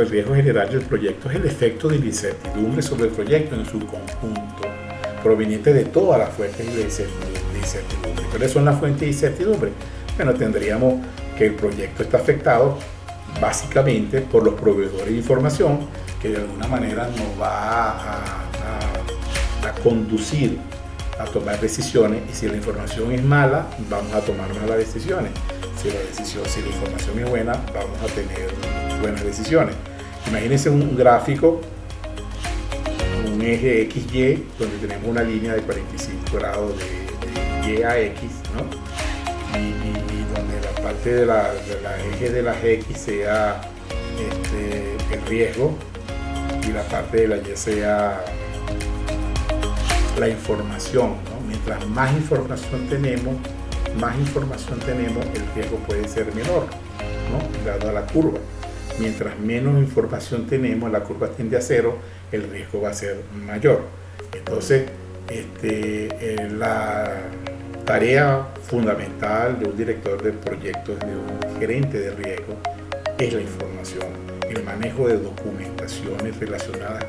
[SPEAKER 1] riesgo general del proyecto es el efecto de la incertidumbre sobre el proyecto en su conjunto, proveniente de todas las fuentes de incertidumbre. ¿Cuáles son las fuentes de incertidumbre? Bueno, tendríamos que el proyecto está afectado básicamente por los proveedores de información, que de alguna manera nos va a conducir a tomar decisiones, y si la información es mala, vamos a tomar malas decisiones. Si la información es buena, vamos a tener buenas decisiones. Imagínense un gráfico, un eje XY, donde tenemos una línea de 45 grados de Y a X, ¿no? Y donde la parte de la eje de las X sea el riesgo, y la parte de la Y sea la información, ¿no? Mientras más información tenemos, el riesgo puede ser menor, ¿no? Dado a la curva. Mientras menos información tenemos, la curva tiende a cero, el riesgo va a ser mayor. Entonces, la tarea fundamental de un director de proyectos, de un gerente de riesgo, es la información, el manejo de documentaciones relacionadas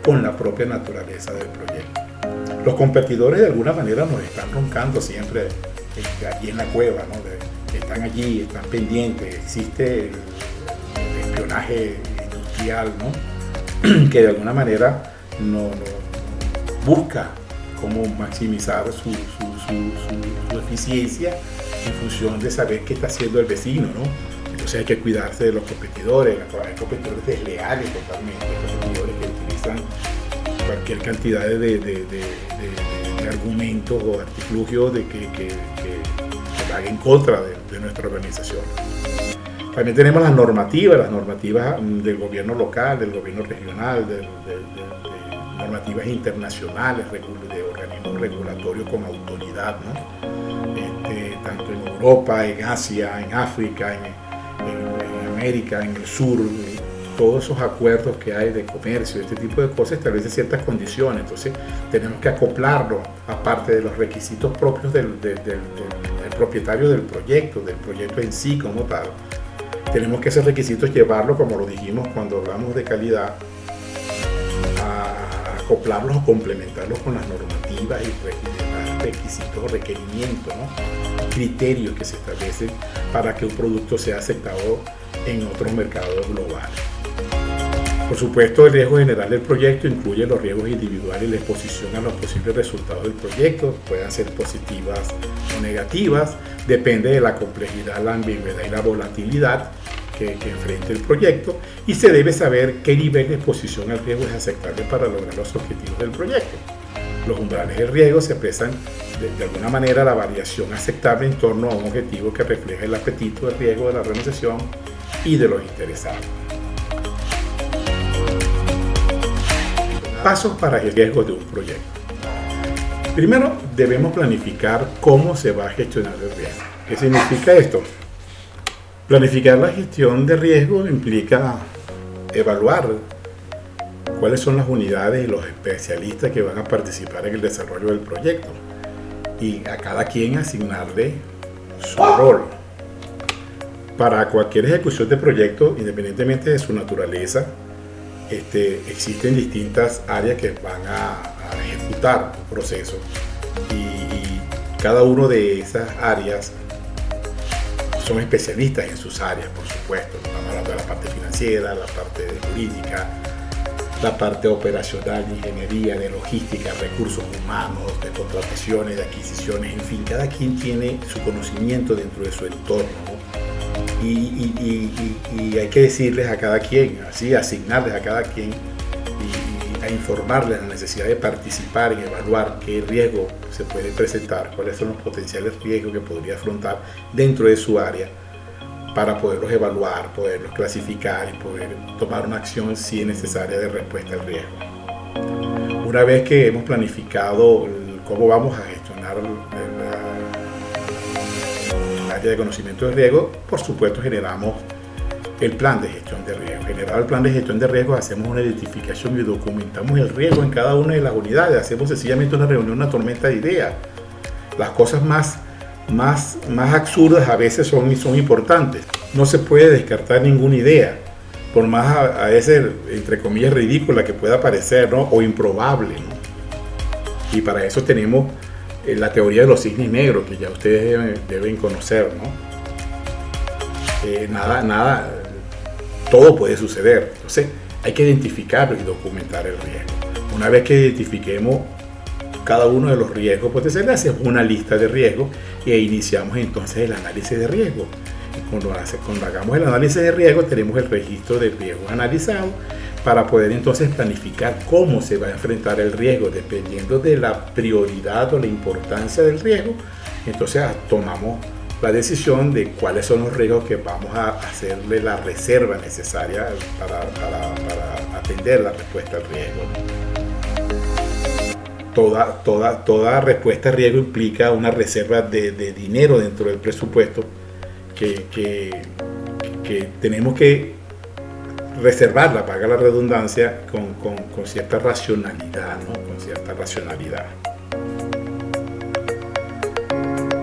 [SPEAKER 1] con la propia naturaleza del proyecto. Los competidores de alguna manera nos están roncando siempre allí en la cueva, ¿no? Están allí, están pendientes, existe el espionaje industrial, ¿no? Que de alguna manera no busca cómo maximizar su eficiencia en función de saber qué está haciendo el vecino, ¿no? Entonces hay que cuidarse de los competidores. Hay competidores desleales totalmente, competidores que utilizan cualquier cantidad de argumentos o artilugios que van en contra de nuestra organización. También tenemos las normativas del gobierno local, del gobierno regional, de normativas internacionales, de organismos regulatorios con autoridad, ¿no? Tanto en Europa, en Asia, en África, en América, en el sur, todos esos acuerdos que hay de comercio, este tipo de cosas establecen ciertas condiciones. Entonces tenemos que acoplarlo, aparte de los requisitos propios del propietario del proyecto en sí como tal. Tenemos que esos requisitos llevarlo, como lo dijimos cuando hablamos de calidad, a acoplarlos o complementarlos con las normativas y requisitos o requerimientos, ¿no? Criterios que se establecen para que un producto sea aceptado en otros mercados globales. Por supuesto, el riesgo general del proyecto incluye los riesgos individuales y la exposición a los posibles resultados del proyecto, puedan ser positivas o negativas, depende de la complejidad, la ambigüedad y la volatilidad que enfrente el proyecto, y se debe saber qué nivel de exposición al riesgo es aceptable para lograr los objetivos del proyecto. Los umbrales del riesgo se expresan de alguna manera la variación aceptable en torno a un objetivo que refleja el apetito del riesgo de la organización y de los interesados. Pasos para el riesgo de un proyecto. Primero, debemos planificar cómo se va a gestionar el riesgo. ¿Qué significa esto? Planificar la gestión de riesgo implica evaluar cuáles son las unidades y los especialistas que van a participar en el desarrollo del proyecto y a cada quien asignarle su rol. Para cualquier ejecución de proyecto, independientemente de su naturaleza, existen distintas áreas que van a ejecutar un proceso y cada una de esas áreas son especialistas en sus áreas, por supuesto. Estamos hablando de la parte financiera, la parte de jurídica, la parte operacional, de ingeniería, de logística, recursos humanos, de contrataciones, de adquisiciones, en fin, cada quien tiene su conocimiento dentro de su entorno, ¿no? Y hay que decirles a cada quien, así, asignarles a cada quien y a informarles la necesidad de participar y evaluar qué riesgo se puede presentar, cuáles son los potenciales riesgos que podría afrontar dentro de su área, para poderlos evaluar, poderlos clasificar y poder tomar una acción si es necesaria de respuesta al riesgo. Una vez que hemos planificado cómo vamos a gestionar el área de conocimiento del riesgo, por supuesto generamos el plan de gestión de riesgo. Generado el plan de gestión de riesgo, hacemos una identificación y documentamos el riesgo en cada una de las unidades. Hacemos sencillamente una reunión, una tormenta de ideas. Las cosas más absurdas a veces son importantes. No se puede descartar ninguna idea, por más a veces, entre comillas, ridícula que pueda parecer, ¿no? O improbable, ¿no? Y para eso tenemos la teoría de los cisnes negros, que ya ustedes deben conocer, ¿no? Todo puede suceder. Entonces hay que identificarlo y documentar el riesgo. Una vez que identifiquemos cada uno de los riesgos potenciales, hacemos una lista de riesgos e iniciamos entonces el análisis de riesgo. Cuando hagamos el análisis de riesgo, tenemos el registro de riesgos analizados para poder entonces planificar cómo se va a enfrentar el riesgo, dependiendo de la prioridad o la importancia del riesgo. Entonces tomamos la decisión de cuáles son los riesgos que vamos a hacerle la reserva necesaria para atender la respuesta al riesgo. Toda respuesta al riesgo implica una reserva de dinero dentro del presupuesto que tenemos que reservarla, valga la redundancia, con cierta racionalidad, ¿no? Con cierta racionalidad.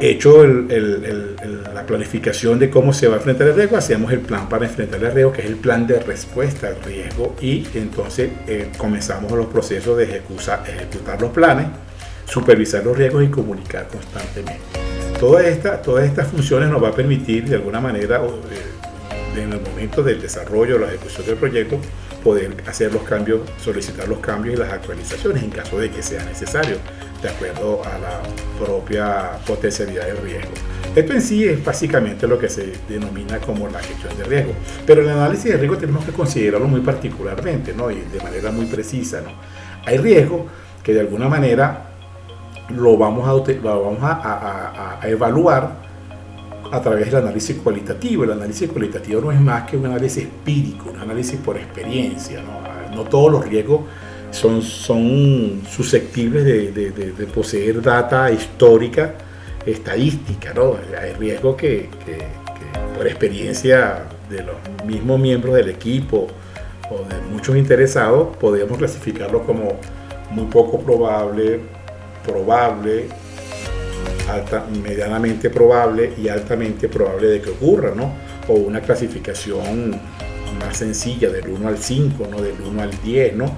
[SPEAKER 1] Hecho la planificación de cómo se va a enfrentar el riesgo, hacemos el plan para enfrentar el riesgo, que es el plan de respuesta al riesgo, y entonces comenzamos los procesos de ejecutar los planes, supervisar los riesgos y comunicar constantemente. Todas estas funciones nos va a permitir, de alguna manera, en el momento del desarrollo o la ejecución del proyecto, poder hacer los cambios, solicitar los cambios y las actualizaciones en caso de que sea necesario, de acuerdo a la propia potencialidad del riesgo. Esto en sí es básicamente lo que se denomina como la gestión de riesgo. Pero el análisis de riesgo tenemos que considerarlo muy particularmente, ¿no? Y de manera muy precisa, ¿no? Hay riesgos que de alguna manera lo vamos a evaluar a través del análisis cualitativo. El análisis cualitativo no es más que un análisis empírico, un análisis por experiencia, ¿no? No todos los riesgos son susceptibles de poseer data histórica, estadística, ¿no? Hay riesgos que por experiencia de los mismos miembros del equipo o de muchos interesados podemos clasificarlos como muy poco probable, medianamente probable y altamente probable de que ocurra, ¿no? O una clasificación más sencilla del 1 al 5, ¿no? Del 1 al 10, ¿no?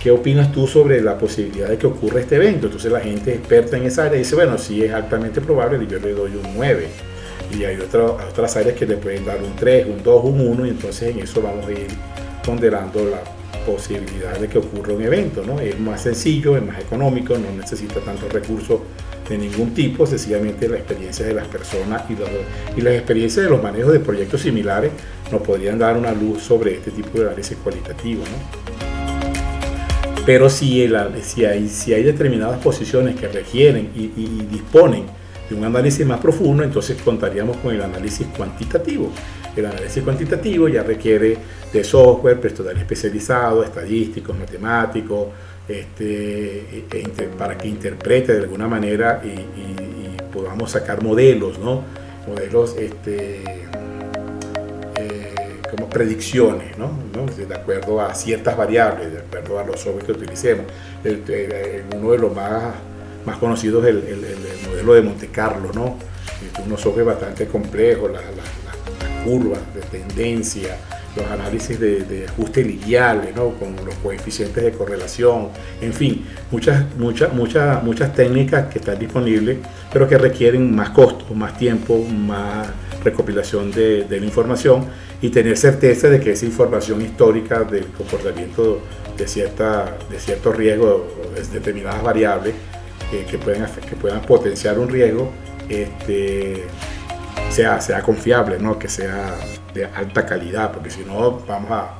[SPEAKER 1] ¿Qué opinas tú sobre la posibilidad de que ocurra este evento? Entonces la gente experta en esa área dice, bueno, sí es altamente probable y yo le doy un 9. Y hay otras áreas que le pueden dar un 3, un 2, un 1, y entonces en eso vamos a ir ponderando la posibilidad de que ocurra un evento, ¿no? Es más sencillo, es más económico, no necesita tantos recursos de ningún tipo, sencillamente la experiencia de las personas y las experiencias de los manejos de proyectos similares nos podrían dar una luz sobre este tipo de análisis cualitativo, ¿no? Pero si hay determinadas posiciones que requieren y disponen de un análisis más profundo, entonces contaríamos con el análisis cuantitativo. El análisis cuantitativo ya requiere de software, personal especializado, estadísticos, matemáticos, para que interprete de alguna manera y podamos sacar modelos, ¿no? Modelos como predicciones, ¿no? De acuerdo a ciertas variables, de acuerdo a los software que utilicemos. Uno de los más conocidos es el modelo de Monte Carlo, ¿no? Unos software bastante complejos, las curvas de tendencia, los análisis de ajuste lineales, ¿no? Con los coeficientes de correlación, en fin, muchas técnicas que están disponibles, pero que requieren más costos, más tiempo, más recopilación de la información y tener certeza de que esa información histórica del comportamiento de ciertos riesgos o de determinadas variables que puedan potenciar un riesgo sea confiable, ¿no? Que sea de alta calidad, porque si no vamos a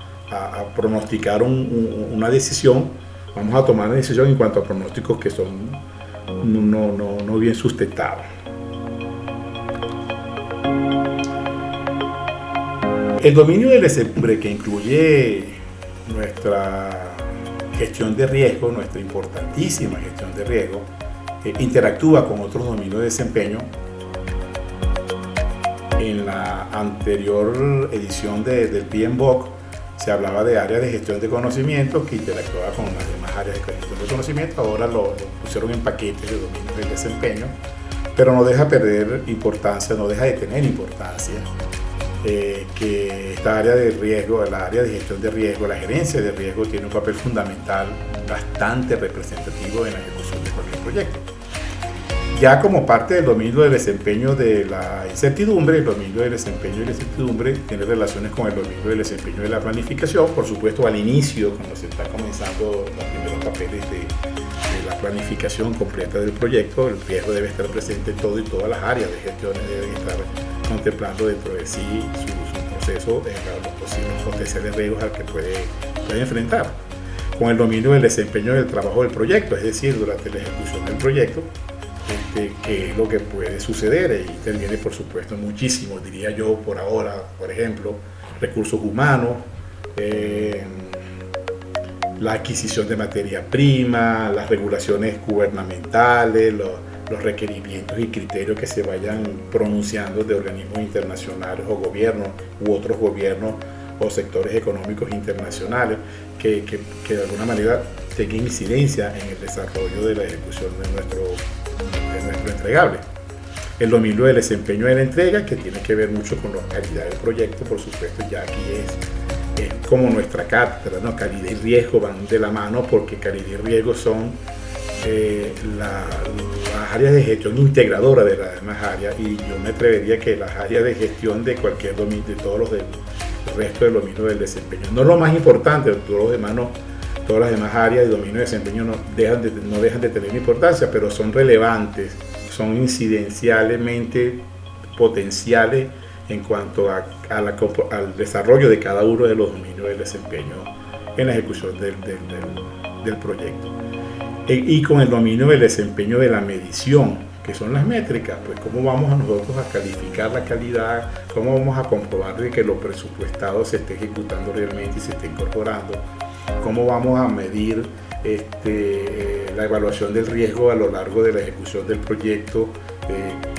[SPEAKER 1] pronosticar una decisión, vamos a tomar una decisión en cuanto a pronósticos que son no bien sustentados. El dominio de la incertidumbre, que incluye nuestra gestión de riesgo, nuestra importantísima gestión de riesgo, interactúa con otros dominios de desempeño. En la anterior edición del PMBOK se hablaba de áreas de gestión de conocimiento que interactuaba con las demás áreas de gestión de conocimiento. Ahora lo pusieron en paquetes de dominios del desempeño, pero no deja perder importancia, no deja de tener importancia que esta área de riesgo, la área de gestión de riesgo, la gerencia de riesgo tiene un papel fundamental bastante representativo en la ejecución de cualquier proyecto. Ya como parte del dominio del desempeño de la incertidumbre, el dominio del desempeño y la incertidumbre tiene relaciones con el dominio del desempeño de la planificación. Por supuesto, al inicio, cuando se está comenzando los primeros papeles de la planificación completa del proyecto, el riesgo debe estar presente en todo y todas las áreas de gestión deben estar contemplando dentro de sí su proceso los posibles potenciales riesgos al que puede enfrentar. Con el dominio del desempeño del trabajo del proyecto, es decir, durante la ejecución del proyecto, qué es lo que puede suceder, y interviene por supuesto muchísimo, diría yo por ahora, por ejemplo, recursos humanos, la adquisición de materia prima, las regulaciones gubernamentales, los requerimientos y criterios que se vayan pronunciando de organismos internacionales o gobiernos u otros gobiernos o sectores económicos internacionales que de alguna manera tengan incidencia en el desarrollo de la ejecución de nuestro entregable. El dominio del desempeño de la entrega, que tiene que ver mucho con la calidad del proyecto, por supuesto, ya aquí es como nuestra cátedra, ¿no? Calidad y riesgo van de la mano, porque calidad y riesgo son las áreas de gestión integradora de las demás áreas, y yo me atrevería que las áreas de gestión de cualquier dominio, de todos los del resto del dominio del desempeño, no es lo más importante, todas las demás áreas de dominio de desempeño no dejan de tener importancia, pero son relevantes, son incidencialmente potenciales en cuanto al desarrollo de cada uno de los dominios del desempeño en la ejecución del proyecto. Y con el dominio del desempeño de la medición, ¿Qué son las métricas? Pues cómo vamos a nosotros a calificar la calidad, cómo vamos a comprobar de que lo presupuestado se esté ejecutando realmente y se esté incorporando, cómo vamos a medir la evaluación del riesgo a lo largo de la ejecución del proyecto,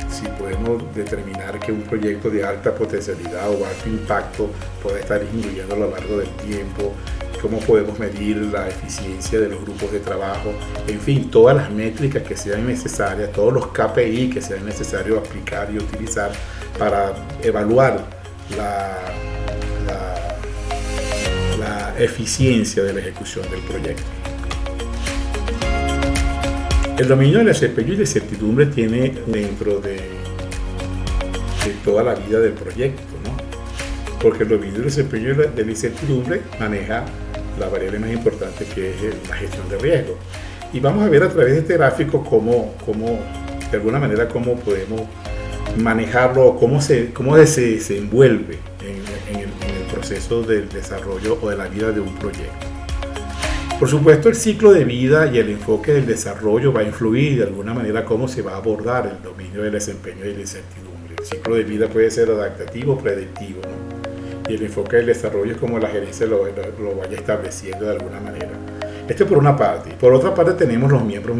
[SPEAKER 1] si podemos determinar que un proyecto de alta potencialidad o alto impacto puede estar disminuyendo a lo largo del tiempo, cómo podemos medir la eficiencia de los grupos de trabajo, en fin, todas las métricas que sean necesarias, todos los KPI que sean necesarios aplicar y utilizar para evaluar la eficiencia de la ejecución del proyecto. El dominio del desempeño y la incertidumbre tiene dentro de toda la vida del proyecto, ¿no? Porque el dominio del desempeño de la incertidumbre maneja la variable más importante, que es la gestión de riesgo. Y vamos a ver a través de este gráfico cómo de alguna manera, cómo podemos manejarlo, cómo se desenvuelve en el proceso del desarrollo o de la vida de un proyecto. Por supuesto, el ciclo de vida y el enfoque del desarrollo va a influir de alguna manera cómo se va a abordar el dominio del desempeño y la incertidumbre. El ciclo de vida puede ser adaptativo o predictivo, ¿no? Y el enfoque del desarrollo es como la gerencia lo vaya estableciendo de alguna manera. Esto por una parte. Por otra parte tenemos los miembros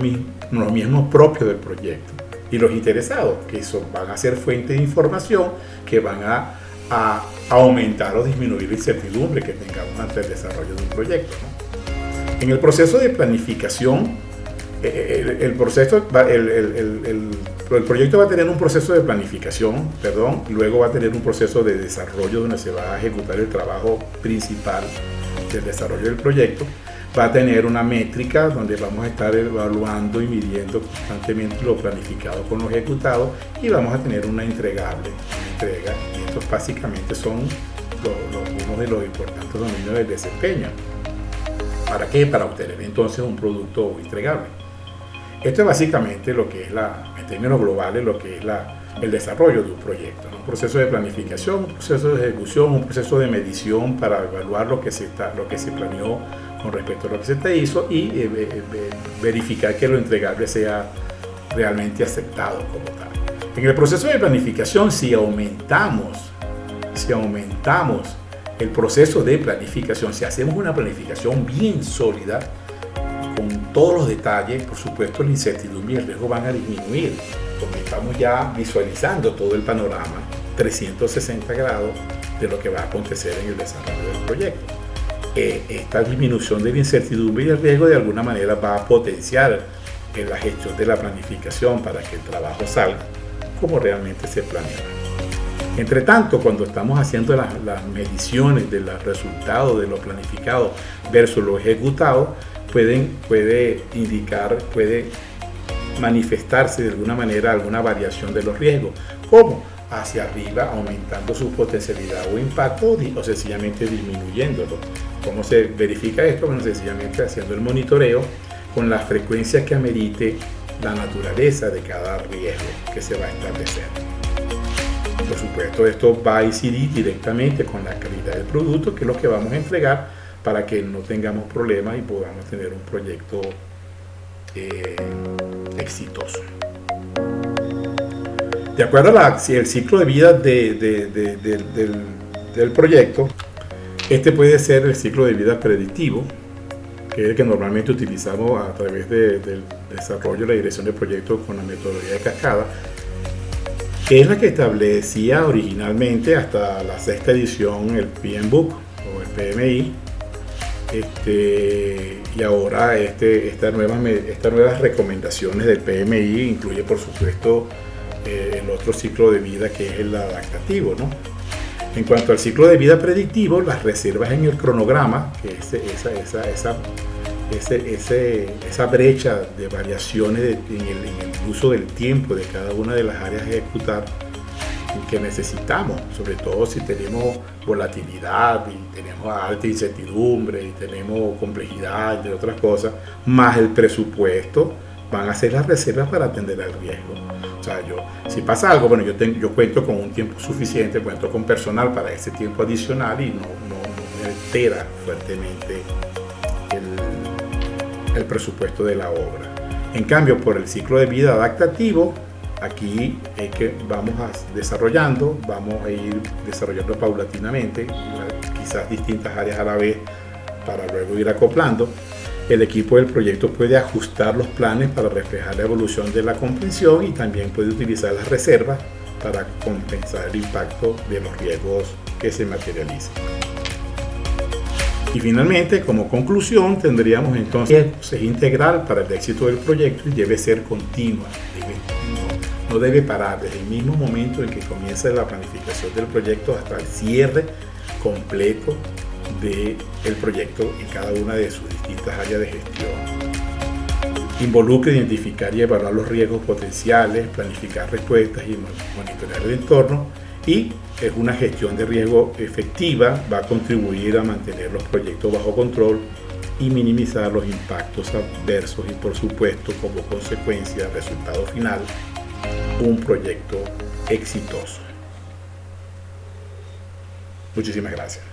[SPEAKER 1] propios del proyecto y los interesados, que van a ser fuente de información que van a aumentar o disminuir la incertidumbre que tengamos ante el desarrollo de un proyecto, ¿no? En el proceso de planificación, el proyecto va a tener un proceso de planificación, luego va a tener un proceso de desarrollo donde se va a ejecutar el trabajo principal del desarrollo del proyecto, va a tener una métrica donde vamos a estar evaluando y midiendo constantemente lo planificado con lo ejecutado, y vamos a tener una entrega, y estos básicamente son uno de los importantes dominios del desempeño. ¿Para qué? Para obtener entonces un producto entregable. Esto es básicamente lo que es en términos globales, lo que es el desarrollo de un proyecto, ¿no? Un proceso de planificación, un proceso de ejecución, un proceso de medición para evaluar lo que se planeó con respecto a lo que se hizo y verificar que lo entregable sea realmente aceptado como tal. En el proceso de planificación, si aumentamos el proceso de planificación, si hacemos una planificación bien sólida, con todos los detalles, por supuesto la incertidumbre y el riesgo van a disminuir, porque estamos ya visualizando todo el panorama 360 grados de lo que va a acontecer en el desarrollo del proyecto. Esta disminución de la incertidumbre y el riesgo de alguna manera va a potenciar la gestión de la planificación para que el trabajo salga como realmente se planea. Entre tanto, cuando estamos haciendo las mediciones de los resultados de lo planificado versus lo ejecutado, puede manifestarse de alguna manera alguna variación de los riesgos, como hacia arriba, aumentando su potencialidad o impacto, o sencillamente disminuyéndolo. ¿Cómo se verifica esto? Bueno, sencillamente haciendo el monitoreo con la frecuencia que amerite la naturaleza de cada riesgo que se va a establecer. Por supuesto, esto va a incidir directamente con la calidad del producto, que es lo que vamos a entregar, para que no tengamos problemas y podamos tener un proyecto exitoso. De acuerdo al ciclo de vida del proyecto, este puede ser el ciclo de vida predictivo, que es el que normalmente utilizamos a través del desarrollo y la dirección de proyectos con la metodología de cascada, que es la que establecía originalmente hasta la sexta edición el PMBOK o el PMI, y ahora estas nuevas recomendaciones del PMI incluye, por supuesto, el otro ciclo de vida, que es el adaptativo, ¿no? En cuanto al ciclo de vida predictivo, las reservas en el cronograma, que es esa brecha de variaciones en el uso del tiempo de cada una de las áreas a ejecutar, que necesitamos, sobre todo si tenemos volatilidad y tenemos alta incertidumbre y tenemos complejidad, entre otras cosas, más el presupuesto, van a ser las reservas para atender al riesgo. O sea, si pasa algo, bueno, yo cuento con un tiempo suficiente, cuento con personal para ese tiempo adicional y no altera fuertemente el presupuesto de la obra. En cambio, por el ciclo de vida adaptativo, Aquí es que vamos a vamos a ir desarrollando paulatinamente, quizás distintas áreas a la vez para luego ir acoplando. El equipo del proyecto puede ajustar los planes para reflejar la evolución de la comprensión y también puede utilizar las reservas para compensar el impacto de los riesgos que se materialicen. Y finalmente, como conclusión, tendríamos entonces es integral para el éxito del proyecto y debe ser continua, no debe parar desde el mismo momento en que comienza la planificación del proyecto hasta el cierre completo del proyecto en cada una de sus distintas áreas de gestión. Involucra identificar y evaluar los riesgos potenciales, planificar respuestas y monitorear el entorno, y es una gestión de riesgo efectiva, va a contribuir a mantener los proyectos bajo control y minimizar los impactos adversos y, por supuesto, como consecuencia, resultado final, un proyecto exitoso. Muchísimas gracias.